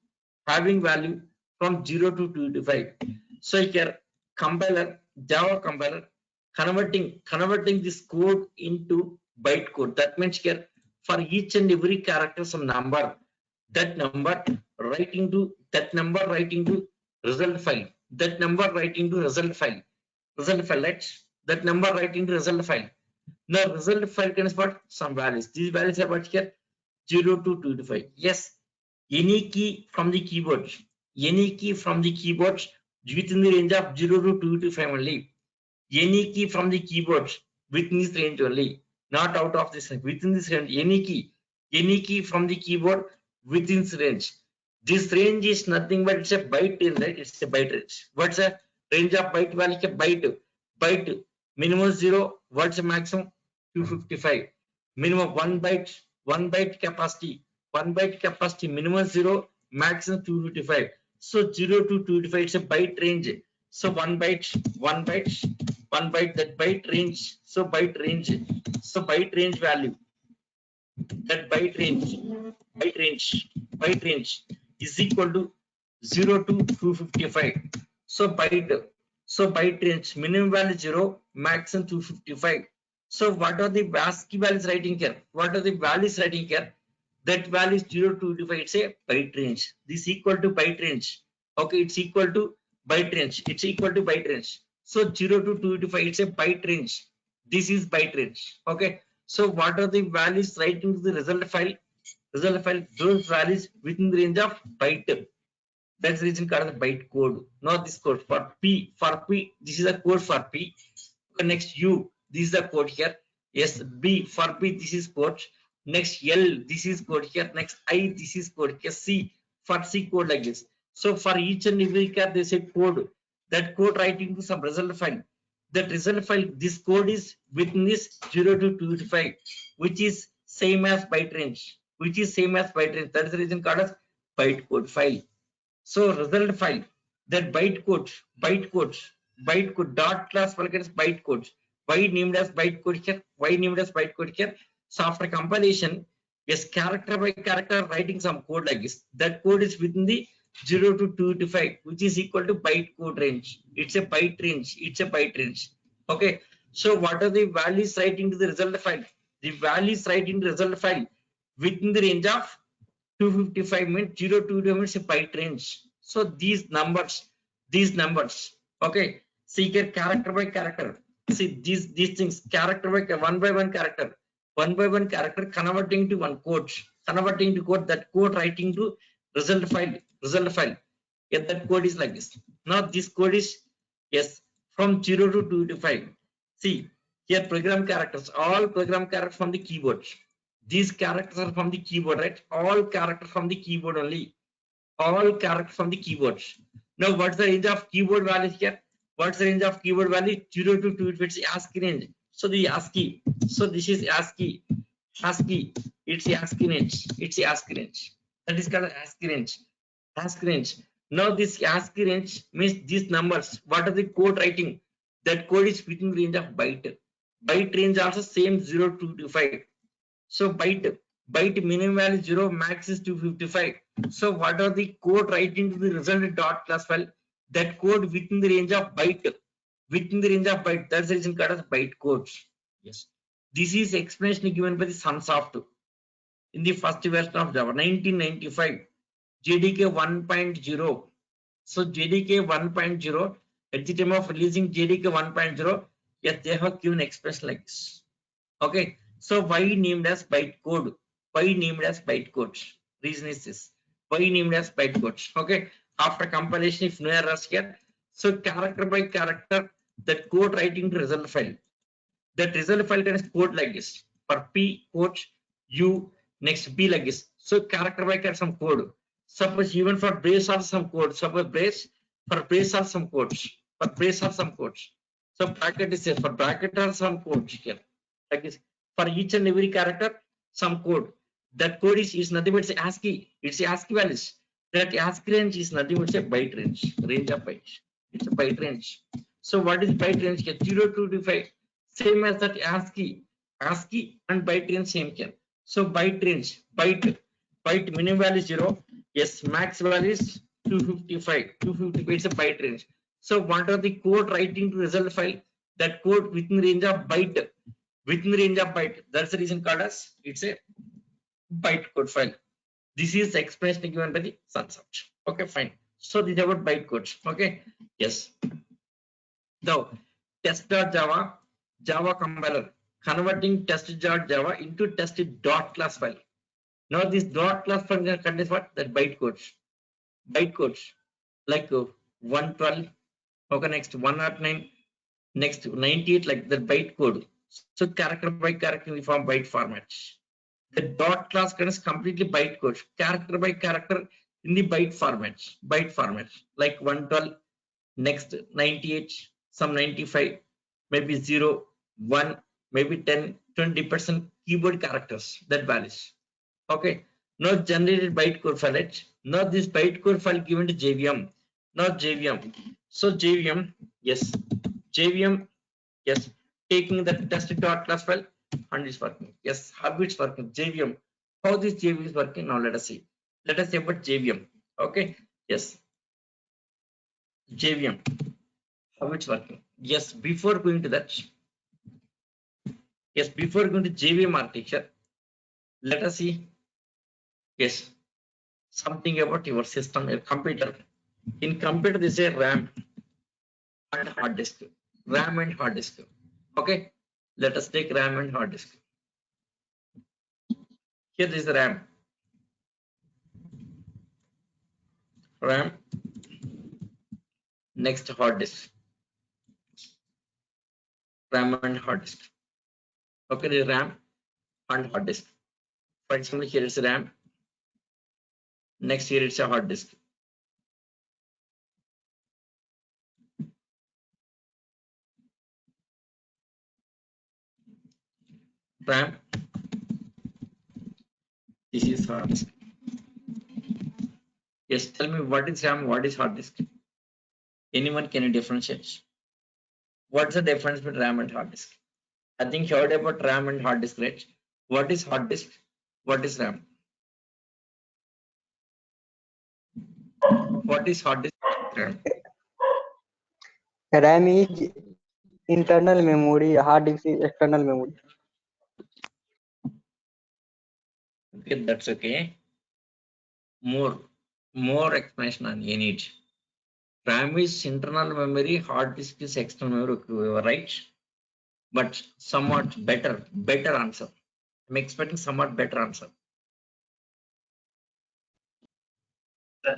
from 0 to 255. So here compiler, Java compiler converting this code into byte code. That means here for each and every character some number, that number write into result file, that number write into result file, right? That number write into result file. Now result file contains what? Some values. These values are what here? 0 to 255. Yes, any key from the keyboard, any key from the keyboard within the range of 0 to 255 only. Any key from the keyboard within this range only, not out of this, within this range. Any key from the keyboard within this range. This range is nothing but it's a byte range, right? It's a byte range. What's a range of byte value? Byte minimum 0. What's the maximum? 255. Minimum 1 byte capacity. 1 byte capacity minimum 0, maximum 255. So 0 to 255 it's a byte range. So 1 byte, that byte range. So byte range value. That byte range is equal to 0 to 255. So byte range minimum value 0, maximum 255. So what are the ASCII values writing here? What are the values writing here? That value is 0 to 255. It's a byte range. This equal to byte range. Okay, it's equal to byte range. It's equal to byte range. So 0 to 255. It's a byte range. This is byte range. Okay. So what are the values writing to the result file? Result file, those values within the range of byte. That's the reason called the byte code. Not this code for P. For P, this is a code for P. Next U, this is the code here. Yes, B for B, this is code. Next L, this is code here. Next I, this is code here. C for C code like this. So for each and every car, they say code. That code write into some result file. That result file, this code is within this 0 to 255, which is same as byte range. Which is same as byte range. That is the reason called as byte code file. So result file, that byte code dot class file gets byte code. Why named as byte code here? Why named as byte code here? So after compilation, yes, character by character writing some code like this. That code is within the 0 to 255, which is equal to byte code range. It's a byte range. It's a byte range. Okay. So what are the values writing to the result file? The values writing to the result file within the range of 255 means 0 to 2 means a byte range. So these numbers, okay. See here character by character. See these things character by one by one character, converting to one code, that code writing to result file. Yeah, that code is like this. Now this code is yes from 0 to 255. See here program characters, all program characters from the keyboard. These characters are from the keyboard, right? All characters from the keyboard only. All characters from the keyboard. Now what's the range of keyboard values here? What's the range of keyboard value? 0 to 2, it's ASCII range. So the ASCII, so this is ASCII, it's ASCII range, it's ASCII range. That is called ASCII range. ASCII range. Now this ASCII range means these numbers. What are the code writing? That code is within the range of byte. Byte range also same 0 to 255. So byte minimum value 0, max is 255. So what are the code writing to the result dot class file? That code within the range of byte. Within the range of byte. That's the reason called as byte codes. Yes. This is explanation given by the Sunsoft in the first version of Java, 1995, JDK 1.0. So JDK 1.0, at the time of releasing JDK 1.0, yes, they have given expression like this. Okay, so why named as bytecode? Why named as bytecode? Reason is this. Why named as bytecode? Okay, after compilation, if no errors here, so character by character, that code writing to result file. That result file contains code like this. For P code, U, next B like this. So character by character some code. Suppose even for brace or some code. Suppose brace, for brace or some codes. For brace or some codes. So bracket is here. For bracket or some code here. Like this. For each and every character, some code. That code is nothing but ASCII. It's ASCII values. That ASCII range is nothing but a byte range. Range of bytes. It's a byte range. So what is byte range here? 0 to 5. Same as that ASCII and byte range same here. So byte range, byte minimum value 0, yes, max value is 255. 255 is a byte range. So what are the code writing to result file? That code within range of byte, within range of byte. That's the reason called as it's a byte code file. This is the explanation given by the Sunsoft. Okay, fine. So this is about byte codes. Okay, yes. Now test.java, Java compiler, converting test.java into test.class file. Now this dot class function contains what? That byte codes. Byte codes like 112, okay, next 109, next 98, like the byte code. So character by character in the form byte formats. The dot class contains completely byte codes, character by character in the byte formats. Byte formats like 112, next 98, some 95, maybe 0, 1, maybe 10, 20% keyboard characters, that values. Okay, not generated bytecode file. Not this bytecode file given to JVM, not JVM. So JVM, yes, JVM, yes, taking the test.class file and it's working. Yes, how it's working. JVM, how this JVM is working now? Let us see. Let us see about JVM. Okay, yes, JVM, how it's working. Yes, before going to that, yes, before going to JVM architecture, let us see. Yes, something about your system, your computer. In computer, this is a RAM and hard disk. RAM and hard disk. Okay, let us take RAM and hard disk. Here is the RAM. RAM. Next hard disk. RAM and hard disk. Okay, the RAM and hard disk. For example, here is RAM. Next here it's a hard disk. RAM. This is hard disk. Yes, tell me what is RAM, what is hard disk? Anyone can differentiate? What's the difference between RAM and hard disk? I think you heard about RAM and hard disk, right? What is hard disk? What is RAM? What is hard disk? RAM. RAM is internal memory, hard disk is external memory. Okay, that's okay. More explanation on you need. RAM is internal memory, hard disk is external memory, right? But somewhat better answer. I'm expecting somewhat better answer. The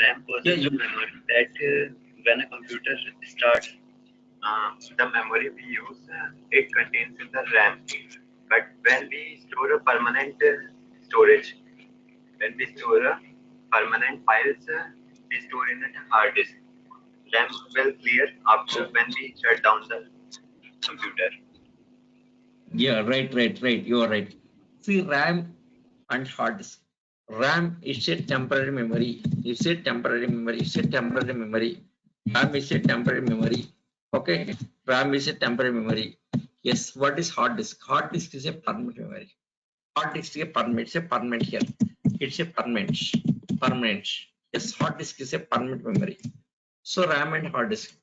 RAM possesses memory that when a computer starts, the memory we use, it contains in the RAM. But when we store a permanent storage, when we store permanent files, is stored in the hard disk. RAM will clear after when we shut down the computer. Yeah, right. You are right. See, RAM and hard disk. RAM is a temporary memory. It's a temporary memory. It's a temporary memory. RAM is a temporary memory. Okay. RAM is a temporary memory. Yes. What is hard disk? Hard disk is a permanent memory. Hard disk is a permanent. It's a permanent here. It's a permanent. Permanent. Yes. Hard disk is a permanent memory. So RAM and hard disk.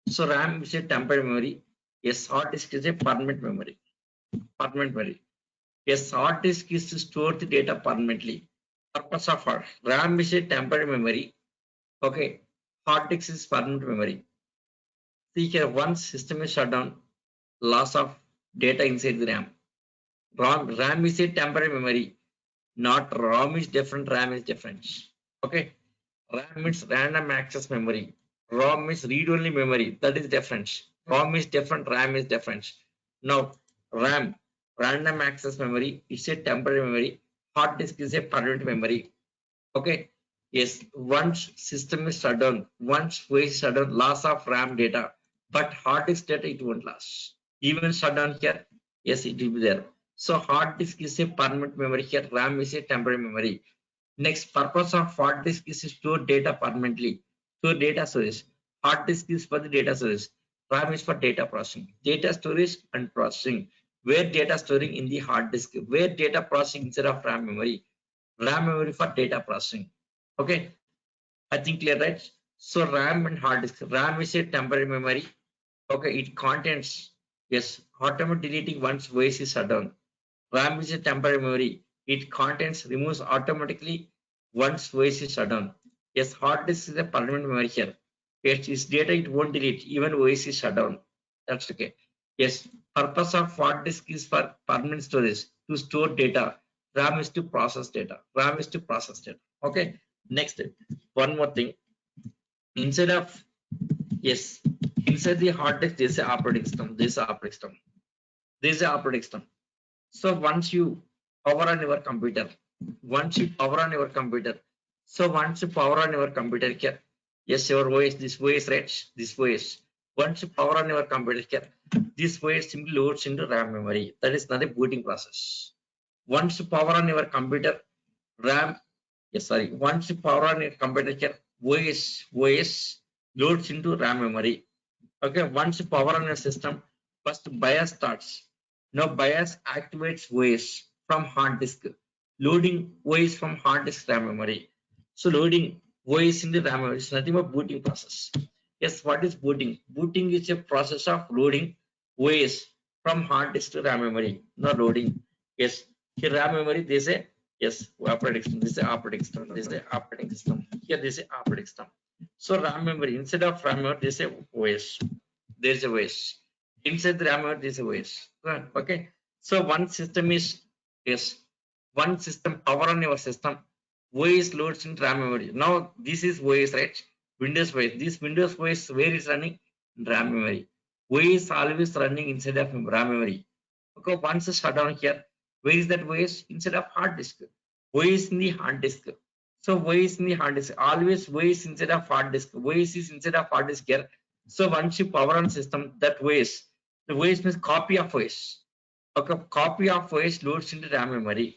So RAM is a temporary memory. Yes. Hard disk is a permanent memory. Permanent memory. Yes, hard disk is to store the data permanently. Purpose of hard RAM is a temporary memory. Okay, hard disk is permanent memory. See here, once system is shut down, loss of data inside the RAM. RAM is a temporary memory. Not ROM is different, RAM is different. Okay, RAM means random access memory. ROM is read-only memory. That is different. ROM is different, RAM is different. Now, RAM, random access memory, it's a temporary memory. Hard disk is a permanent memory. Okay. Yes, once system is shut down, once OS is shut down, loss of RAM data, but hard disk data it won't last. Even shut down here, yes, it will be there. So hard disk is a permanent memory here, RAM is a temporary memory. Next, purpose of hard disk is to store data permanently. Store data storage. Hard disk is for the data storage. RAM is for data processing. Data storage and processing. Where data storing in the hard disk. Where data processing instead of RAM memory. RAM memory for data processing. Okay, I think clear, right? So RAM and hard disk. RAM is a temporary memory. Okay, it contains, yes, automatic deleting once OS is shut down. RAM is a temporary memory. It contains removes automatically once OS is shut down. Yes, hard disk is a permanent memory here. Yes, its data it won't delete even OS is shut down. That's okay. Yes, purpose of hard disk is for permanent storage to store data. RAM is to process data. RAM is to process data. Okay. Next, one more thing. Instead of yes, inside the hard disk, there's an operating system. This operating system. This is operating system. So once you power on your computer, once you power on your computer, so once you power on your computer here, yes, your OS, this OS, right? This OS. Once you power on your computer here, this OS simply loads into RAM memory. That is not a booting process. Once you power on your computer, RAM, yes, sorry, once you power on your computer here, OS loads into RAM memory. Okay, once you power on your system, first BIOS starts. Now BIOS activates OS from hard disk, loading OS from hard disk RAM memory. So loading OS in the RAM memory is nothing but booting process. Yes, what is booting? Booting is a process of loading OS from hard disk to RAM memory. Not loading. Yes, here RAM memory they say yes operating system. This is operating system. This is operating system. Here this is operating system. So RAM memory instead of RAM memory they say OS. There is a OS. Inside the RAM memory there is a OS. Okay. So one system is yes. One system power on your system. OS loads into RAM memory. Now this is OS, right? Windows OS. This Windows OS where is running? RAM memory. OS always running inside of RAM memory. Okay. Once it's shut down here, where is that OS? Inside of hard disk. OS in the hard disk. So OS in the hard disk. Always OS inside of hard disk. OS is inside of hard disk here. So once you power on system, that OS, the OS means copy of OS. Okay, copy of OS loads into RAM memory.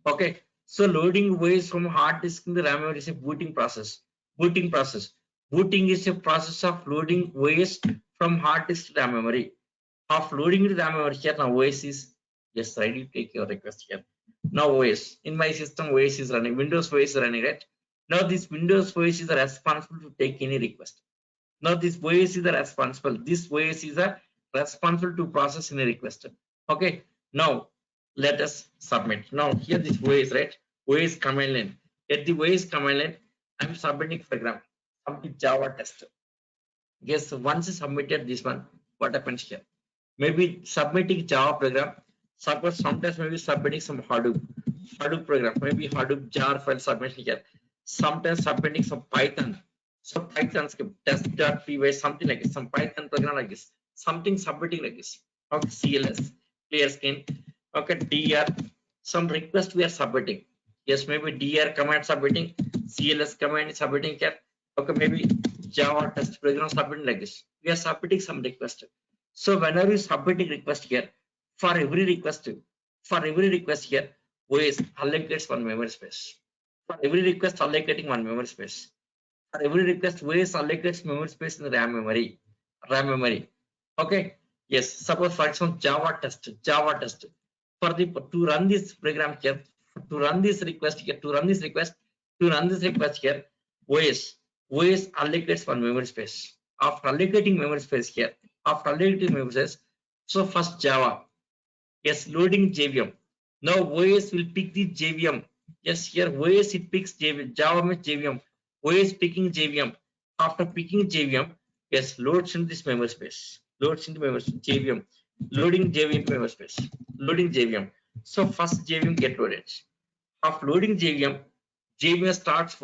Okay, so loading OS from hard disk in the RAM memory is a booting process. Booting process. Booting is a process of loading OS from hard disk to RAM memory. Of loading into RAM memory here now OS is yes, ready to take your request here. Now OS in my system OS is running. Windows OS is running, right? Now this Windows OS is responsible to take any request. Now this OS is the responsible. This OS is a responsible to process any request. Okay. Now let us submit. Now here this OS, right? OS command line. At the OS command line, I'm submitting program. Submit Java test. Yes, once you submitted this one, what happens here? Maybe submitting Java program. Suppose sometimes maybe submitting some Hadoop program. Maybe Hadoop jar file submission here. Sometimes submitting some Python. So Python script test.py something like this. Some Python program like this. Something submitting like this. Okay, CLS clear skin. Okay, DR some request we are submitting. Yes, maybe DR command submitting. CLS command is submitting here. Okay, maybe Java test program submitting like this. We are submitting some request. So whenever you submitting request here, for every request here, OS allocates one memory space. For every request allocating one memory space. For every request, OS allocates memory space in the RAM memory. Okay. Yes. Suppose for example Java test. For the to run this program here, to run this request here, to run this request here, OS allocates one memory space. After allocating memory space here, so first Java, yes, loading JVM. Now OS will pick the JVM. Yes, here OS it picks JVM. Java means JVM. OS picking JVM. After picking JVM, yes, loads in this memory space. Loads into memory JVM. Loading JVM memory space. Loading JVM. So first JVM get loaded. After loading JVM starts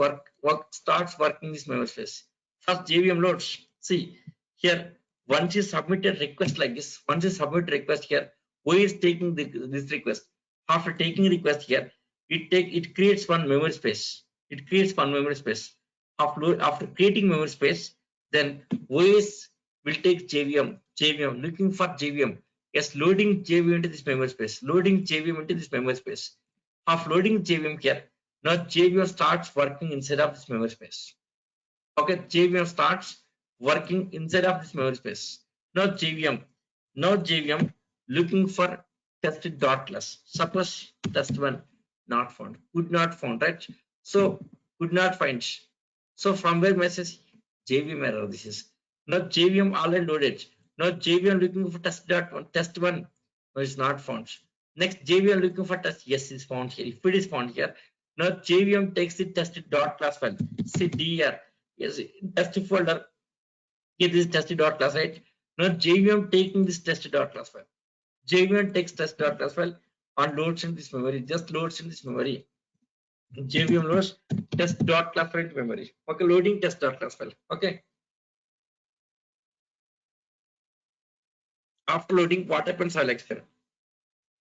starts working this memory space. First JVM loads. See here, once you submit a request like this, once you submit a request here, who is taking this request? After taking request here, it creates one memory space. It creates one memory space. After creating memory space, then OS will take JVM, looking for JVM. Yes, loading JVM into this memory space. Loading JVM into this memory space. After loading JVM here, now JVM starts working inside of this memory space. Okay, JVM starts working inside of this memory space. Now JVM looking for tested dot class. Suppose test one not found, could not found, right? So could not find. So from where message JVM error this is. Now JVM already loaded. Now JVM looking for test one, no, it's not found. Next JVM looking for test, yes, is found here. If it is found here, now JVM takes the tested dot class file. See DR, yes, test folder. Here this is tested dot class, right? Now JVM taking this tested dot class file. JVM takes test dot class file and loads in this memory. Just loads in this memory. JVM loads test dot class file into memory. Okay, loading test dot class file. Okay. After loading, what happens? I'll explain.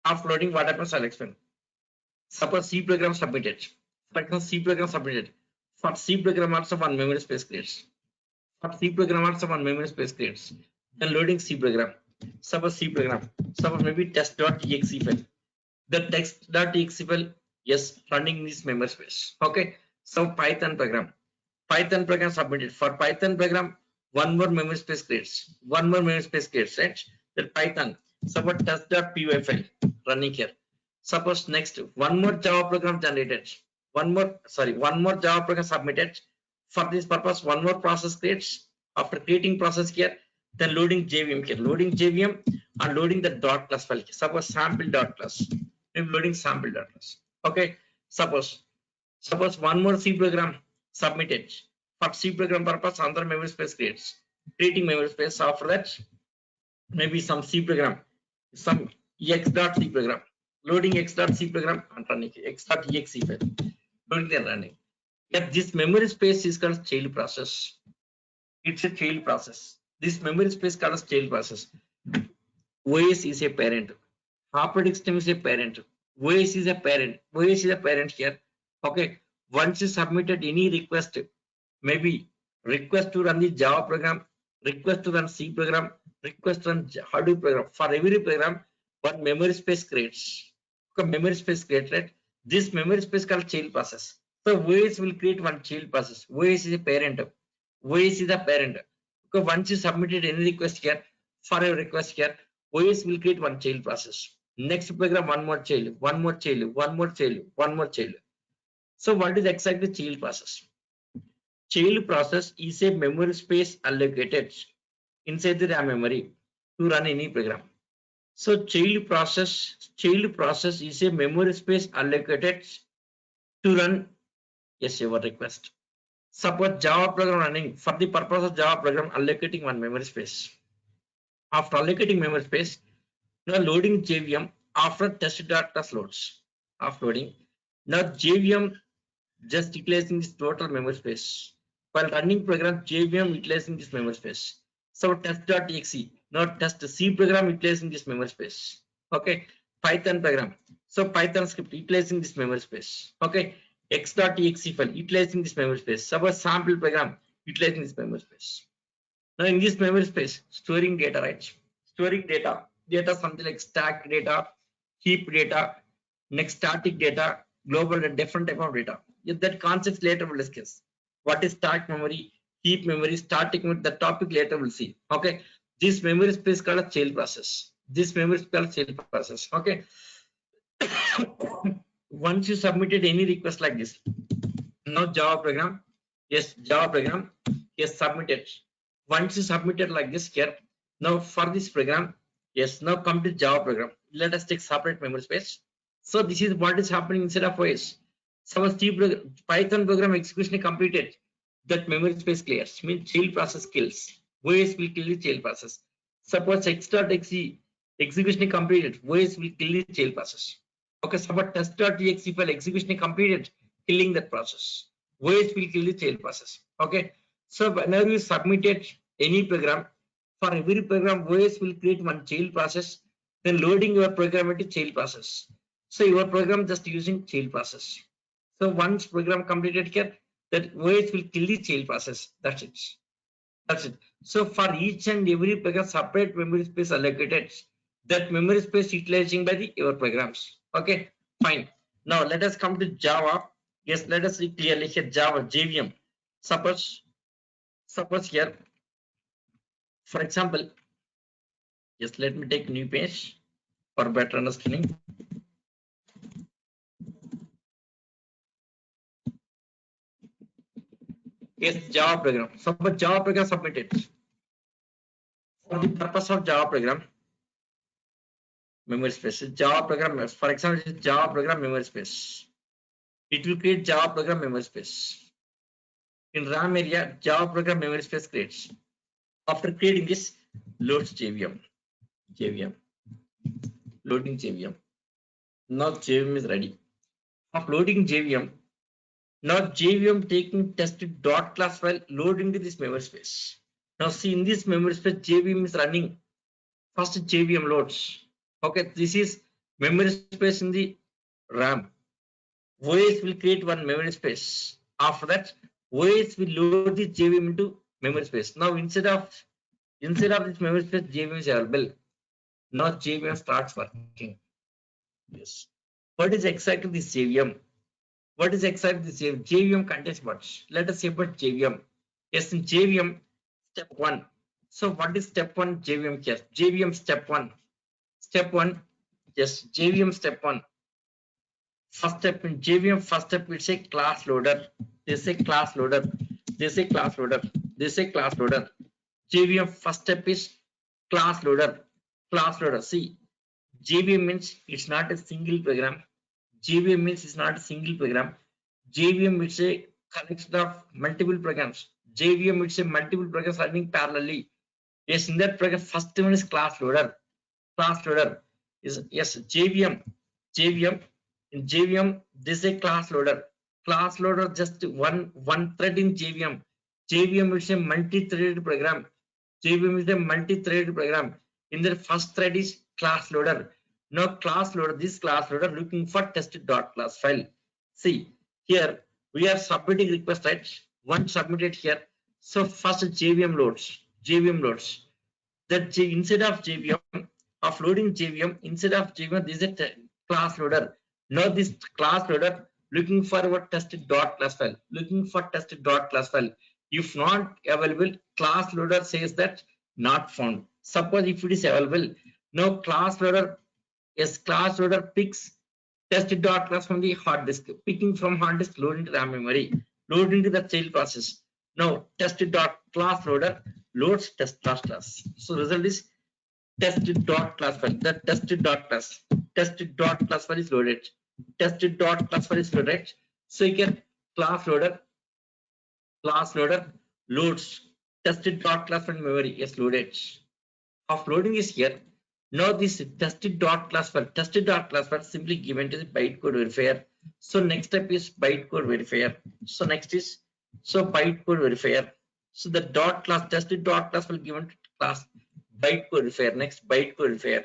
After loading, what happens? I'll explain. Suppose C program submitted. For example, C program submitted. For C program also one memory space creates. For C program also one memory space creates. Then loading C program. Suppose C program. Suppose maybe test.exe file. The text.exe file, yes, running this memory space. Okay. So Python program. Python program submitted. For Python program, one more memory space creates. One more memory space creates, right? Then Python. Suppose test.py file running here. Suppose next one more Java program generated. One more Java program submitted. For this purpose, one more process creates. After creating process here, then loading JVM here. Loading JVM and loading the dot class file. Suppose sample dot class. I'm loading sample dot class. Okay. Suppose one more C program submitted. For C program purpose, another memory space creates. Creating memory space. After that, maybe some C program, some x.c program. Loading x.c program and running x.exe file. Loading and running. Yet this memory space is called child process. It's a child process. This memory space called as child process. OS is a parent. Operating system is a parent. OS is a parent. OS is a parent here. Okay. Once you submitted any request, maybe request to run the Java program, request to run C program, request to run Hadoop program. For every program, one memory space creates. Okay, memory space creates, right? This memory space called child process. So OS will create one child process. OS is a parent. OS is a parent. Okay, once you submitted any request here, for a request here, OS will create one child process. Next program, one more child, one more child, one more child, one more child. So what is exactly child process? Child process is a memory space allocated inside the RAM memory to run any program. So child process is a memory space allocated to run, yes, your request. Suppose Java program running, for the purpose of Java program, allocating one memory space. After allocating memory space, now loading JVM after test.class loads. After loading, now JVM just utilizing this total memory space. While running program, JVM utilizing this memory space. So test.exe, now test C program utilizing this memory space. Okay, Python program. So Python script utilizing this memory space. Okay, x.exe file utilizing this memory space. Suppose sample program utilizing this memory space. Now in this memory space, storing data, right? Storing data something like stack data, heap data, next static data, global and different type of data. If that concepts later we'll discuss. What is stack memory, heap memory, static memory, the topic later we'll see. Okay. This memory space called a child process. This memory space called child process. Okay. Once you submitted any request like this, now Java program, yes, Java program, yes, submitted. Once you submitted like this here, now for this program, yes, now come to Java program. Let us take separate memory space. So this is what is happening inside of OS. Suppose Python program execution completed, that memory space clears, means child process kills. OS will kill the child process. Suppose x.exe execution completed, OS will kill the child process. Okay, suppose test.exe file execution completed, killing that process. OS will kill the child process. Okay, so whenever you submitted any program, for every program OS will create one child process, then loading your program into child process. So your program just using child process. So once program completed here, that OS will kill the child process. That's it. That's it. So for each and every program, separate memory space allocated. That memory space utilizing by the your programs. Okay, fine. Now let us come to Java. Yes, let us see clearly here Java JVM. Suppose here, for example, yes, let me take new page for better understanding. Yes, Java program. Suppose Java program submitted. For the purpose of Java program, memory space. Java program, for example, Java program memory space. It will create Java program memory space. In RAM area, Java program memory space creates. After creating this, loads JVM. Loading JVM. Now JVM is ready. Uploading JVM. Now JVM taking tested dot class file load into this memory space. Now see in this memory space, JVM is running. First JVM loads. Okay, this is memory space in the RAM. OS will create one memory space. After that, OS will load the JVM into memory space. Now instead of this memory space, JVM is available. Now JVM starts working. Yes. What is exactly this JVM? What is exactly this JVM? JVM contains what? Let us see about JVM. Yes, in JVM, step 1. So what is step 1 JVM here? JVM step 1. Step 1. Yes, JVM step 1. First step in JVM, first step we say class loader. They say class loader. They say class loader. They say class loader. JVM first step is class loader. Class loader. See, JVM means it's not a single program. JVM means it's not a single program. JVM is a collection of multiple programs. JVM is a multiple programs running parallelly. Yes, in that program, first one is class loader. Class loader is yes JVM. In JVM, this is a class loader. Class loader just one thread in JVM. JVM is a multi-threaded program. JVM is a multi-threaded program. In the first thread is class loader. Now class loader, this class loader looking for tested.class file. See here we are submitting request, right? One submitted here. So first JVM loads. That instead of JVM, of loading JVM, instead of JVM, this is a class loader. Now this class loader looking for our tested.class file. If not available, class loader says that not found. Suppose if it is available, now class loader picks tested.class from the hard disk, picking from hard disk, load into RAM memory, load into the child process. Now tested.class loader loads test.class. So result is tested.class file. That tested.class file is loaded. So you can class loader loads tested.class file memory. Yes, loaded. Of loading is here. Now this tested.class file simply given to the bytecode verifier. So next step is bytecode verifier. So bytecode verifier. So the tested.class will given to class bytecode verifier. Next bytecode verifier.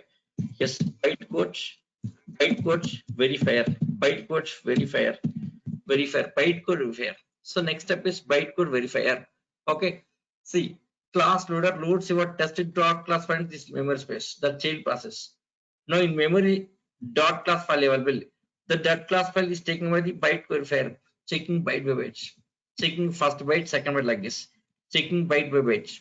Yes, bytecode verifier. So next step is bytecode verifier. Okay, see, class loader loads your tested dot class file in this memory space, the child process. Now in memory dot class file available, the dot class file is taken by the byte verifier, checking byte by byte, checking first byte, second byte like this, checking byte by byte,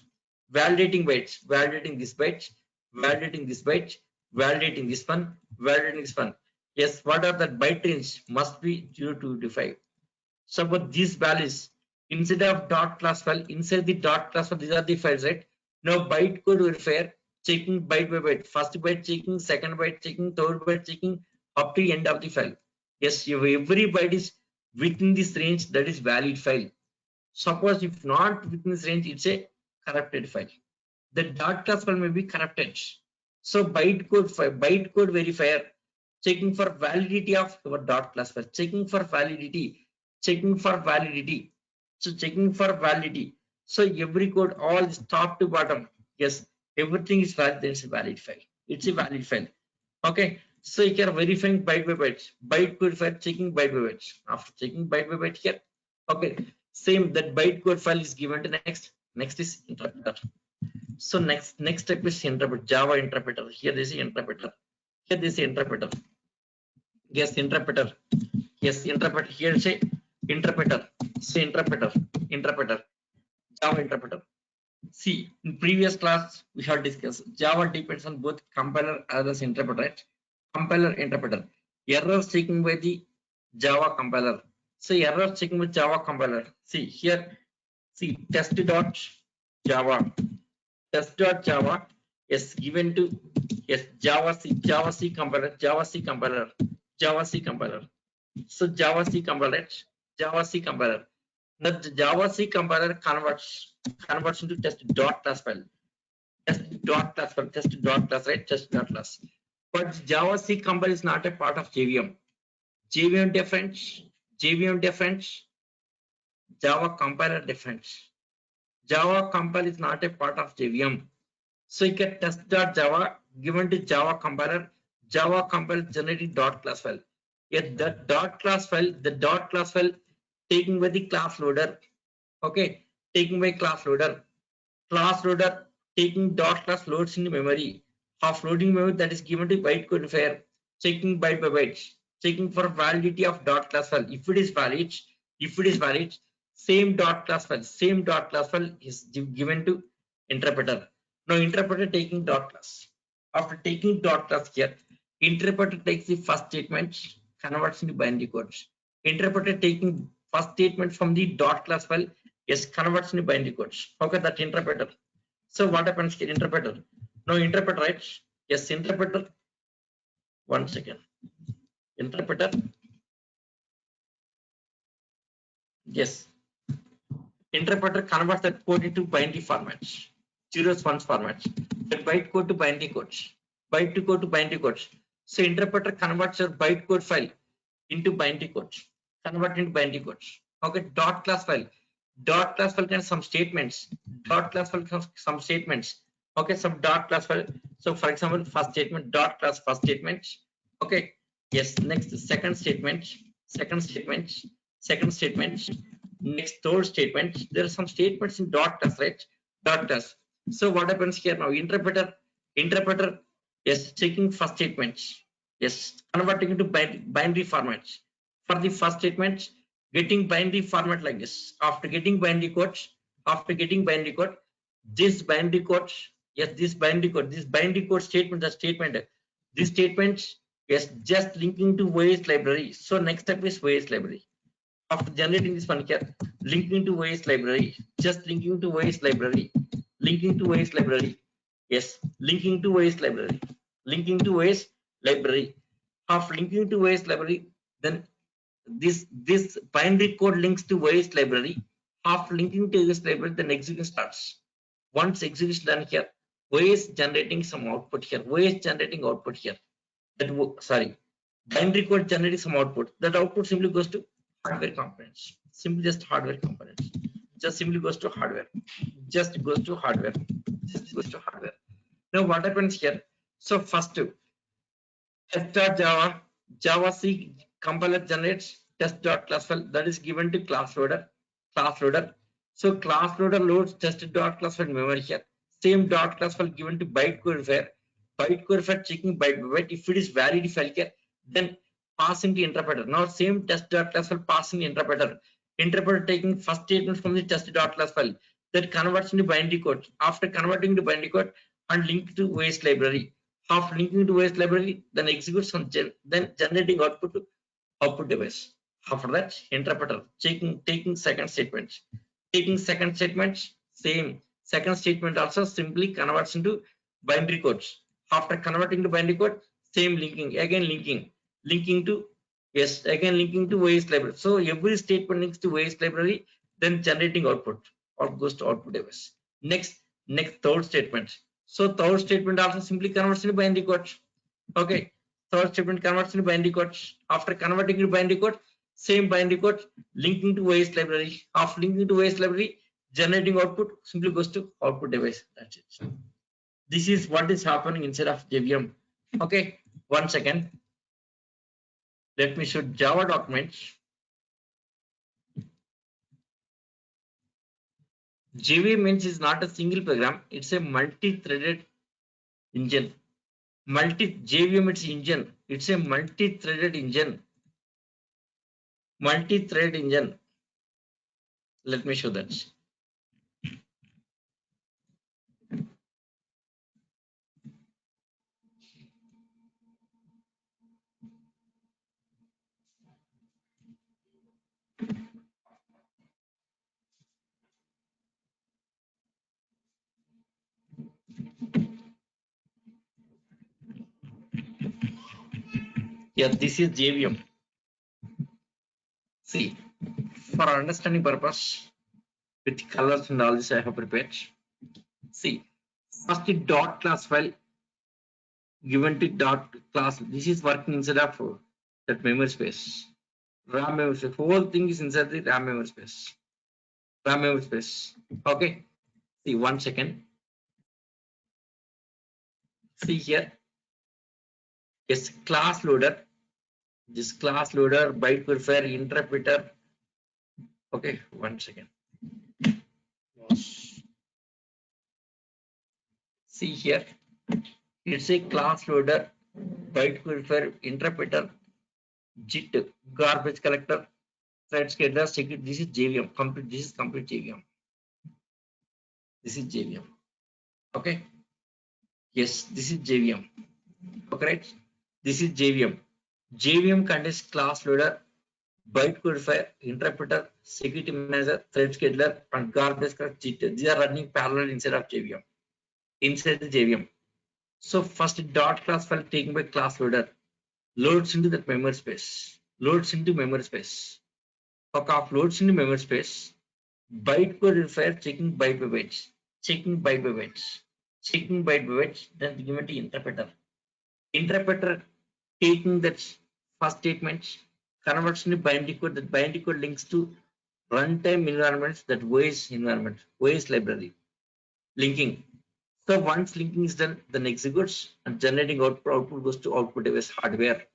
validating bytes, validating this byte, validating this byte, validating this one, validating this one. Yes, what are that byte range must be 0 to 25. So but these values instead of dot class file, inside the dot class file, these are the files, right? Now bytecode verifier checking byte by byte, first byte checking, second byte checking, third byte checking up to end of the file. Yes, if every byte is within this range, that is valid file. Suppose if not within this range, it's a corrupted file. The dot class file may be corrupted. So bytecode verifier checking for validity of your dot class file, checking for validity, checking for validity. So checking for validity. So every code, all is top to bottom. Yes, everything is valid. Then it's a valid file. It's a valid file. Okay. So you can verifying byte by byte. Bytecode file checking byte by byte. After checking byte by byte here. Okay. Same that bytecode file is given to next. Next is interpreter. So next step is interpreter. Java interpreter. Here this is interpreter. Here this is interpreter. Yes, interpreter. Yes, interpreter. Here say interpreter. Say interpreter. Interpreter. Java interpreter. See, in previous class we have discussed Java depends on both compiler as well as interpreter, right? Compiler, interpreter. Errors checking by the Java compiler. So errors checking with Java compiler. See here. See test.java. Test.java is given to Java C compiler, Java C compiler, Java C compiler. So Java C compiler, Java C compiler. Now the Java C compiler converts into test.class file. Test.class file, test.class, right? Test.class. But Java C compiler is not a part of JVM. JVM different, JVM different, Java compiler different. Java compiler is not a part of JVM. So you get test.java given to Java compiler. Java compiler generating dot class file. Yet that dot class file, the dot class file taken by the class loader. Okay, taken by class loader. Class loader taking dot class loads in memory. Of loading memory that is given to bytecode verifier. Checking byte by byte. Checking for validity of dot class file. If it is valid, same dot class file is given to interpreter. Now interpreter taking dot class. After taking dot class here, interpreter takes the first statement, converts into binary codes. Interpreter taking first statement from the dot class file, yes, converts into binary codes. Okay, that interpreter. So what happens to interpreter? Now interpreter, right? Yes, interpreter. One second. Interpreter. Yes. Interpreter converts that code into binary formats. Zeros, ones formats. That byte code to binary codes. Byte to code to binary codes. So interpreter converts your byte code file into binary codes. Convert into binary codes. Okay, dot class file. Dot class file can some statements. Dot class file can some statements. Okay, some dot class file. So for example, first statement, dot class first statement. Okay, yes, next second statement, second statement, second statement, next third statement. There are some statements in dot class, right? Dot class. So what happens here now? Interpreter, yes, checking first statements. Yes, converting into binary formats. For the first statement, getting binary format like this. After getting binary code, this binary code, yes, this binary code statement, the statement, this statement, yes, just linking to OS library. So next step is OS library. After generating this one here, linking to OS library, just linking to OS library, linking to OS library, yes, linking to OS library, linking to OS library. After linking to OS library, then this binary code links to OS library. After linking to OS library, then execution starts. Once execution done here, OS generating some output here, OS generating output here. That binary code generating some output. That output simply goes to hardware components. Simply just hardware components. Just simply goes to hardware. Just goes to hardware. Just goes to hardware. Now what happens here? So first test.java, Java C compiler generates test.class file that is given to class loader. So class loader loads test dot class file memory here. Same dot class file given to byte codifier. Byte codifier checking byte by byte. If it is valid file here, then passing the interpreter. Now same test dot class file passing the interpreter. Interpreter taking first statement from the test dot class file that converts into binary code. After converting to binary code and link to OS library. After linking to OS library, then executes on then generating output to output device. After that, interpreter taking second statement. Taking second statement, same second statement also simply converts into binary codes. After converting to binary code, same linking, again linking to yes, again linking to OS library. So every statement links to OS library, then generating output or goes to output device. Next third statement. So third statement also simply converts into binary code. Okay, third statement converts into binary code. After converting to binary code, same binary code linking to OS library. After linking to OS library, generating output simply goes to output device. That's it. This is what is happening inside of JVM. Okay, 1 second. Let me show Java documents. JVM means is not a single program, it's a multi-threaded engine. JVM it's engine, it's a multi-threaded engine. Multi-thread engine. Let me show that. Yeah, this is JVM. See, for understanding purpose, with colors and all this I have prepared. See, first the dot class file given to dot class. This is working inside of that memory space. RAM memory space. Whole thing is inside the RAM memory space. RAM memory space. Okay. See, 1 second. See here. Yes, class loader. This class loader, byte codifier, interpreter. Okay, 1 second. See here, it's a class loader, byte codifier, interpreter, JIT, garbage collector, thread scheduler, security. This is JVM. Complete. This is complete JVM. This is JVM. Okay. Yes, this is JVM. Okay, right? This is JVM. JVM contains class loader, byte codifier, interpreter, security manager, thread scheduler, and garbage collector, JIT. These are running parallel inside of JVM. Inside the JVM. So first dot class file taken by class loader loads into that memory space. Loads into memory space. Okay, loads into memory space. Byte codifier checking byte by byte. Checking byte by byte. Checking byte by byte. Then given to interpreter. Interpreter taking that first statement converts into binary code. That binary code links to runtime environments, that OS environment, OS library. Linking. So once linking is done, then executes and generating output goes to output device hardware.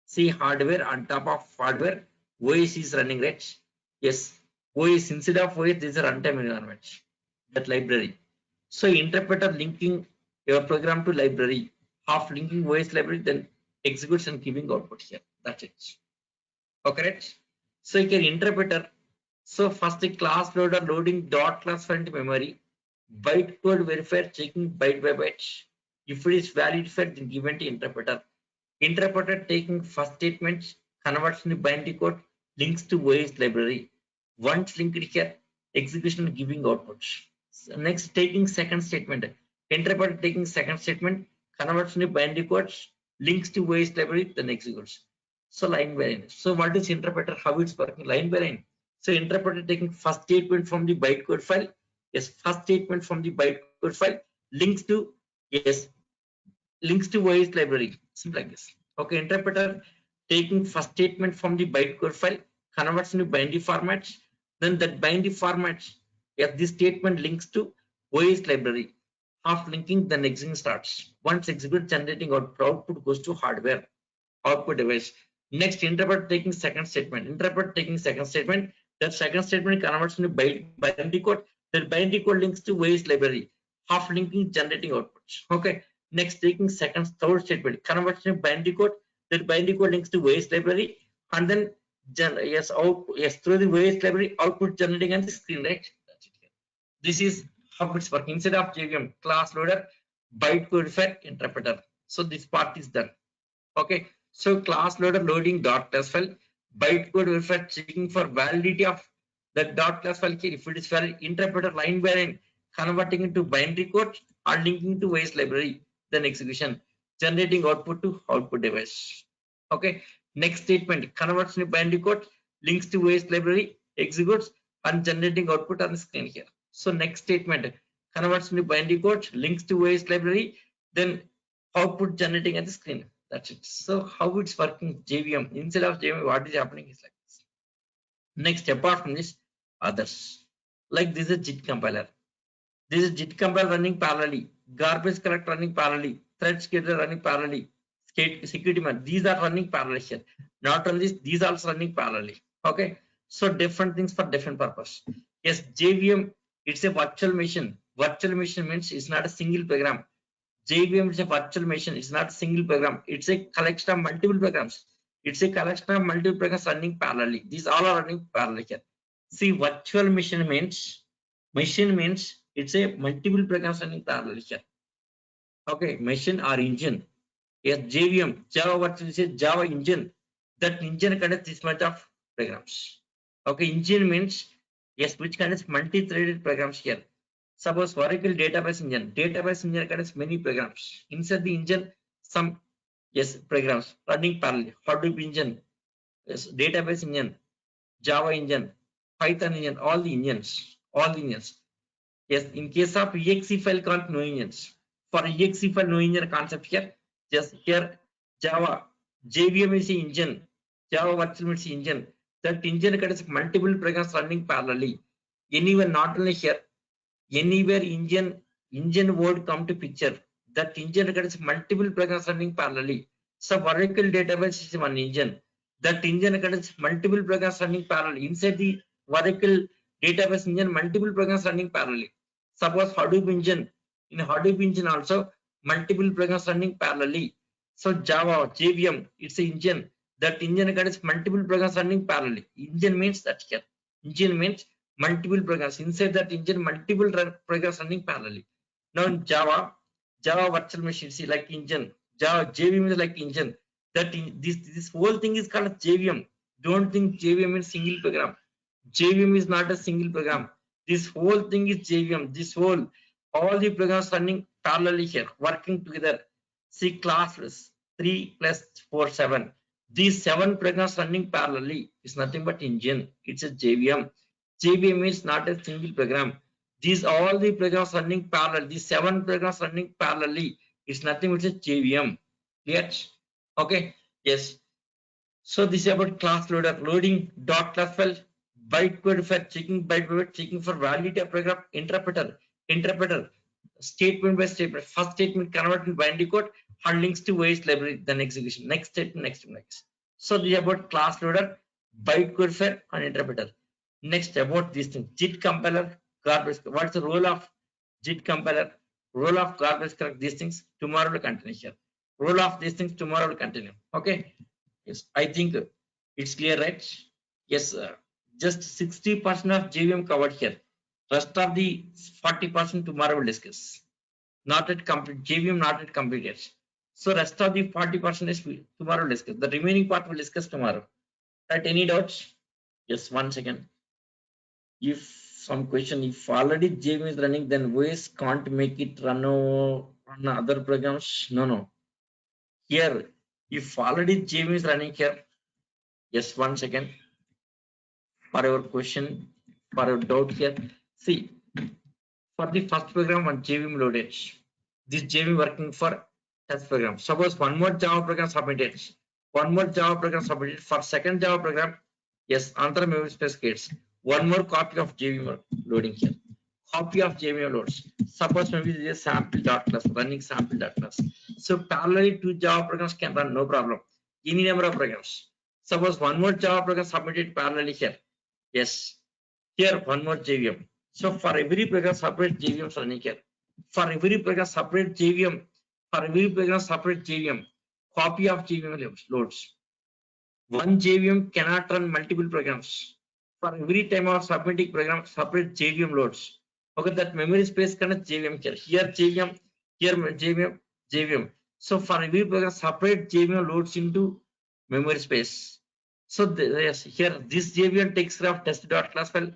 See, hardware on top of hardware, OS is running, right? Yes, OS instead of OS, these are runtime environments, that library. So interpreter linking your program to library, half linking OS library, then executes and giving output here. That's it. Okay, right? So here interpreter. So first the class loader loading dot class file into memory. Byte code verifier checking byte by byte. If it is valid file, then given to interpreter. Interpreter taking first statement, converts into binary code, links to OS library. Once linked here, execution giving output. So next, taking second statement. Interpreter taking second statement, converts into binary code, links to OS library, then executes. So line by line. So what is interpreter? How it's working? Line by line. So interpreter taking first statement from the bytecode file. Yes, first statement from the bytecode file links to OS library. Simple like this. Okay, interpreter taking first statement from the bytecode file converts into binary format. Then that binary format, if this statement links to OS library. Half linking, then execution starts. Once execute, generating output goes to hardware, output device. Next, interpreter taking second statement. Interpreter taking second statement, That second statement converts into binary code. That binary code links to various library. Half linking generating outputs. Okay. Next, taking third statement converts into binary code. That binary code links to various library, and then through the various library output generating on the screen, right? That's it here. This is how it's working. Instead of JVM, class loader, bytecode effect, interpreter. So this part is done. Okay. So class loader loading dot class file, bytecode effect checking for validity of the dot class file key. If it is valid, interpreter line by line converting into binary code or linking to various library, then execution, generating output to output device. Okay. Next statement converts into binary code, links to various library, executes, and generating output on the screen here. So next statement converts into binary code, links to various library, then output generating at the screen. That's it. So how it's working JVM, instead of JVM, what is happening is like this. Next, apart from this, others, like this is JIT compiler. This is JIT compiler running parallelly, garbage collect running parallelly, thread scheduler running parallelly, security man, these are running parallel here. Not only this, these are also running parallelly. Okay. So different things for different purpose. Yes, JVM, it's a virtual machine. Virtual machine means it's not a single program. JVM is a virtual machine. It's not a single program. It's a collection of multiple programs. It's a collection of multiple programs running parallelly. These all are running parallel here. See, virtual machine means it's a multiple programs running parallel here. Okay, machine or engine. Yes, JVM, Java virtual is a Java engine. That engine contains this much of programs. Okay, engine means yes, which contains multi-threaded programs here. Suppose Oracle database engine contains many programs. Inside the engine, some programs running parallel. Hadoop engine, yes, database engine, Java engine, Python engine, all the engines. Yes, in case of exe file count, no engines. For exe file, no engine concept here. Just here, Java, JVM is the engine, Java virtual machine engine. That engine contains multiple programs running parallelly. Anywhere, not only here, anywhere engine word come to picture, that engine contains multiple programs running parallelly. So Oracle database is one engine. That engine contains multiple programs running parallelly. Inside the Oracle database engine, multiple programs running parallelly. Suppose Hadoop engine, in Hadoop engine also multiple programs running parallelly. So Java, JVM, it's an engine. That engine contains multiple programs running parallelly. Engine means that here. Engine means multiple programs. Inside that engine, multiple programs running parallelly. Now in Java virtual machine, see, like engine. Java JVM is like engine. That this whole thing is called JVM. Don't think JVM is single program. JVM is not a single program. This whole thing is JVM. All the programs running parallelly here, working together. See, classes 3 plus 4, 7. These 7 programs running parallelly is nothing but engine. It's a JVM. JVM is not a single program. These all the programs running parallel. These 7 programs running parallelly is nothing but a JVM. Yes. Okay. Yes. So this is about class loader, loading dot class file, bytecode for checking for validity of program, interpreter, statement by statement. First statement convert in binary code and links to various library, then execution. Next statement, next. So this is about class loader, bytecode file, and interpreter. Next, about this thing, JIT compiler, garbage. What's the role of JIT compiler? Role of garbage collect. These things tomorrow will continue here. Role of these things tomorrow will continue. Okay. Yes, I think it's clear, right? Yes, just 60% of JVM covered here. Rest of the 40% tomorrow we'll discuss. Not yet complete. JVM not yet completed. So rest of the 40% is tomorrow we'll discuss. The remaining part we'll discuss tomorrow. Right? Any doubts? Yes, 1 second. If some question, if already JVM is running, then OS can't make it run other programs. No. Here, if already JVM is running here, yes, 1 second. For your question, for your doubt here, see, for the first program, one JVM loaded. This JVM working for test program. Suppose one more Java program submitted. For second Java program, yes, another memory space gets one more copy of JVM loading here. Copy of JVM loads. Suppose maybe this is a sample.class, running sample.class. So parallelly 2 Java programs can run, no problem. Any number of programs. Suppose one more Java program submitted parallelly here. Yes. Here one more JVM. So for every program separate JVM running here. For every program separate JVM. For every program separate JVM. Copy of JVM loads. One JVM cannot run multiple programs. For every time of submitting program, separate JVM loads. Okay, that memory space connect JVM here. Here JVM, here JVM, JVM. So for every program, separate JVM loads into memory space. So yes, here this JVM takes care of test.class file.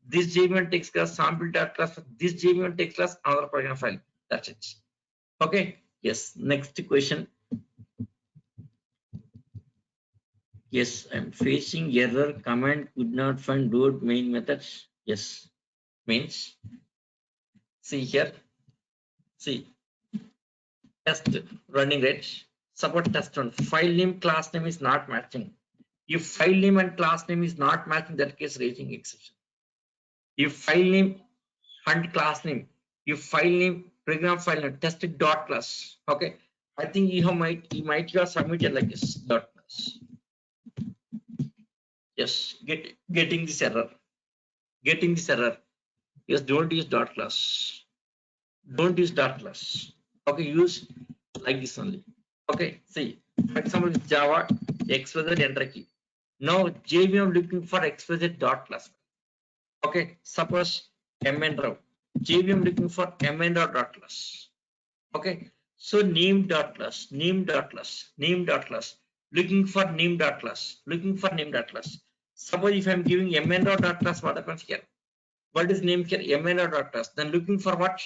This JVM takes care of sample.class. This JVM takes care of another program file. That's it. Okay. Yes. Next question. Yes, I'm facing error. Command could not find load main methods. Yes, means see here. See test running right. Support test one. File name class name is not matching. If file name and class name is not matching, that case raising exception. If file name and class name, if file name program file name tested dot class. Okay, I think you might have submitted like this dot class. Yes, getting this error. Getting this error. Yes, don't use dot class. Don't use dot class. Okay, use like this only. Okay, see, for example, Java XYZ enter key. Now JVM looking for XYZ dot class. Okay, suppose mnrow. JVM looking for mnrow dot class. Okay, so name dot class, name dot class, name dot class. Looking for name dot class, looking for name dot class. Suppose if I'm giving mnrow dot class, what happens here? What is name here? mnrow dot class. Then looking for what?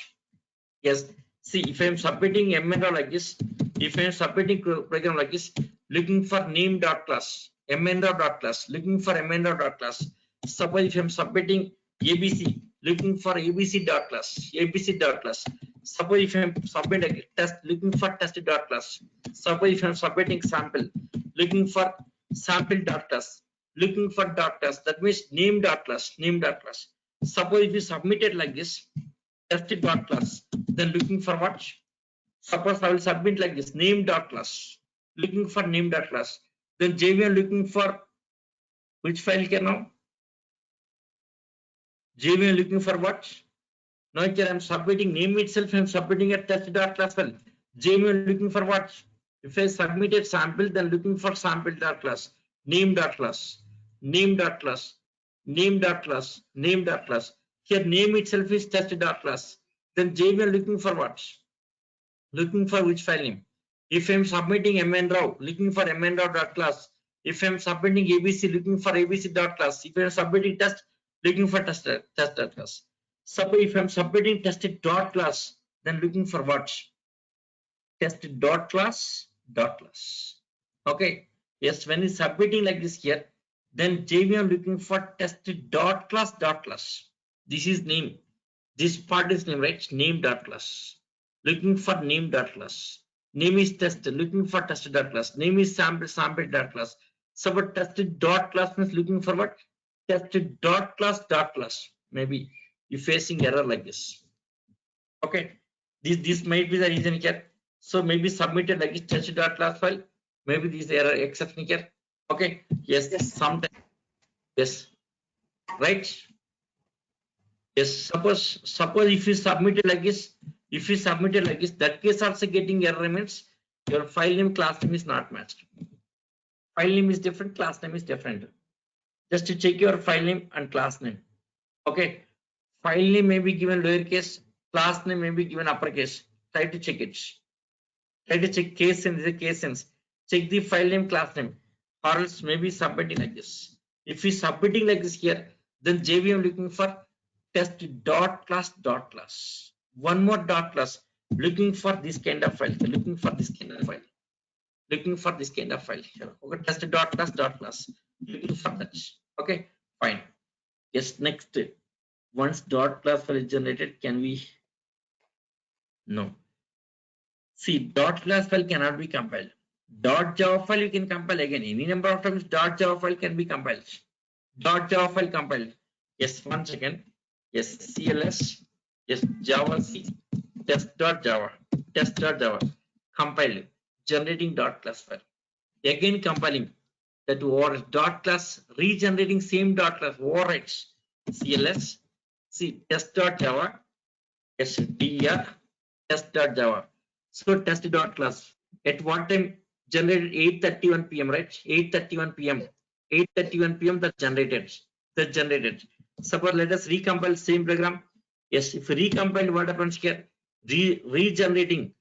Yes. See, if I'm submitting mnrow like this, if I'm submitting program like this, looking for name dot class, mnrow dot class, looking for mnrow dot class. Suppose if I'm submitting ABC, looking for ABC dot class, ABC dot class. Suppose if I'm submitting a test, looking for test dot class. Suppose if I'm submitting sample, looking for sample dot class, looking for dot class. That means name dot class, name dot class. Suppose if you submit it like this, tested dot class, then looking for what? Suppose I will submit like this, name dot class, looking for name dot class. Then JVM looking for which file here now? JVM looking for what? Now here I'm submitting name itself, I'm submitting a test dot class file. JVM looking for what? If I submitted sample, then looking for sample dot class, name dot class, name dot class, name dot class, name dot class. Here name itself is test dot class. Then JVM looking for what? Looking for which file name? If I'm submitting mnrow, looking for mnrow dot class. If I'm submitting ABC, looking for ABC dot class. If I'm submitting test, looking for test dot class. Suppose if I'm submitting tested dot class, then looking for what? Tested dot class dot class. Okay. Yes, when it's submitting like this here, then JVM looking for tested dot class dot class. This is name. This part is name, right? Name dot class. Looking for name dot class. Name is test. Looking for tested dot class. Name is sample dot class. So what tested dot class means looking for what? Tested dot class dot class. Maybe you're facing error like this. Okay. This might be the reason here. So maybe submitted like this tested dot class file. Maybe this error exception here. Okay. Yes. Sometimes. Yes. Right. Yes. Suppose if you submitted like this. If you submitted like this, that case also getting error means your file name class name is not matched. File name is different, class name is different. Just to check your file name and class name. Okay, file name may be given lowercase, class name may be given uppercase. Try to check it. Try to check case sense. Check the file name, class name, or else maybe submitting like this. If you submitting like this here, then JVM looking for test dot class dot class. One more dot class, looking for this kind of file, looking for this kind of file, looking for this kind of file here. Okay, test dot class, looking for that. Okay, fine. Yes, next. Once dot class file is generated, can we? No. See, dot class file cannot be compiled. Dot Java file you can compile again. Any number of times dot Java file can be compiled. Dot Java file compiled. Yes, 1 second. Yes, CLS. Yes, Java C test.java compiled, generating dot class file. Again compiling that overrides dot class regenerating same dot class overrides CLS. See test.java. Yes, dir test.java. So test dot class at what time generated 8:31 p.m. right? 8:31 p.m. 8:31 p.m. that generated. Suppose let us recompile same program. Yes, if recompile, what happens here? Regenerating.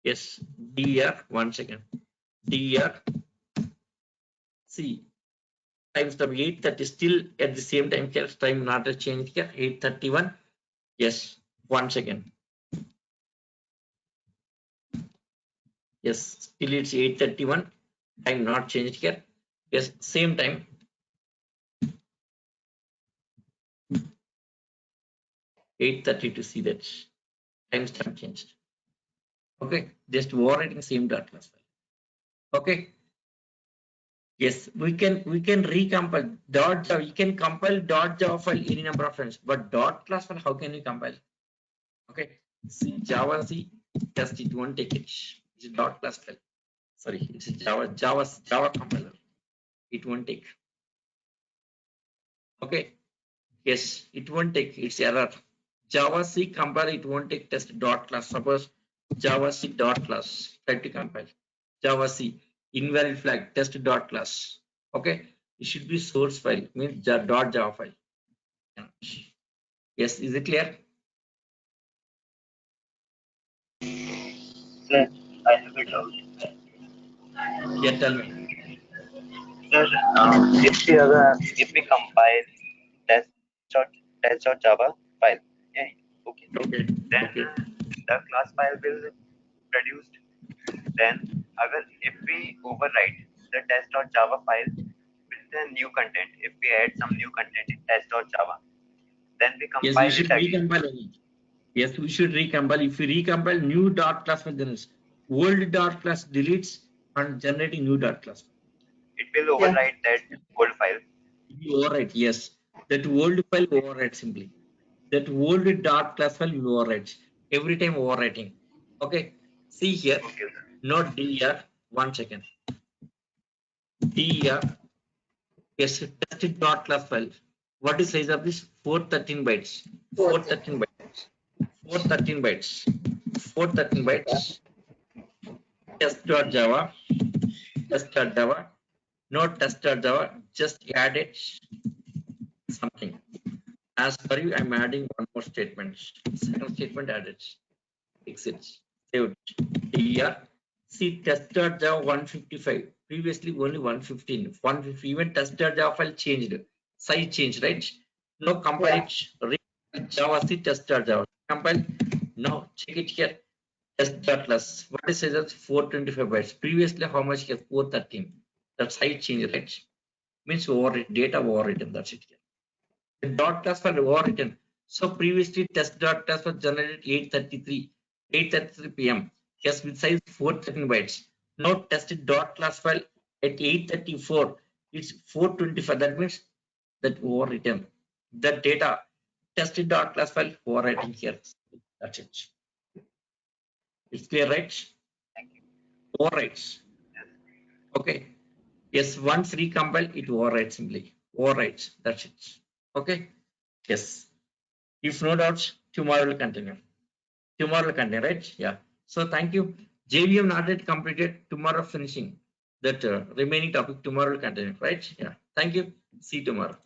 Yes, dir 1 second. Dir see timestamp 8:30 still at the same time here. Time not a change here. 8:31. Yes, 1 second. Yes, still it's 8:31. Time not changed here. Yes, same time. 8:30 to see that timestamp changed. Okay, just overwriting same dot class file. Okay. Yes, we can recompile dot Java. You can compile dot Java file any number of times, but dot class file, how can you compile? Okay, see Java C test it won't take it. It's a dot class file. Sorry, it's a Java compiler. It won't take. Okay. Yes, it won't take. It's error. Java C compile, it won't take test dot class. Suppose Java C dot class. Try to compile. Java C invalid flag test dot class. Okay, it should be source file, means dot Java file. Yes, is it clear? Sir, I have a doubt. Yeah, tell me. Sir, if we compile test.java file, yeah, okay, Okay. then Okay. the class file will produced. Then, if we overwrite the test.java file with the new content, if we add some new content in test.java, then we Yes, we compile should it again. recompile. Yes, we should recompile. If we recompile, new dot class file generates. Old dot class deletes and generating new dot class. It will Yeah. overwrite that old file. Overwrite, yes. That old file overwrite simply. That old dot class file will overwrite. Every time overwriting. Okay. See here. Okay, sir. Not dir. 1 second. Dir. Yes, tested dot class file. What is size of this? 413 bytes. 413 bytes. 413 bytes. 413 bytes. Test.java. Test.java. Not test.java. Just add it something. As per you, I'm adding one more statement. Second statement added. Exit. Saved. Here. See test.java 155. Previously only 115. 150. Even test.java file changed. Size changed, right? No, compile it. Java C test.java. Compile. Now check it here. Test.class. What is size of 425 bytes? Previously, how much here? 413. That's size change, right? Means overwritten, data overwritten. That's it here. The dot class file overwritten. So previously test dot class was generated 8:33 p.m. Yes, with size 413 bytes. Now tested dot class file at 8:34. It's 425. That means that overwritten. The data tested dot class file overwriting here. That's it. It's clear, right? Thank you. Overwrites. Okay. Yes, once recompile, it overwrites simply. Overwrites. That's it. Okay. Yes. If no doubts, tomorrow will continue. Tomorrow will continue, right? Yeah. So thank you. JVM not yet completed. Tomorrow finishing. That remaining topic tomorrow will continue, right? Yeah. Thank you. See you tomorrow.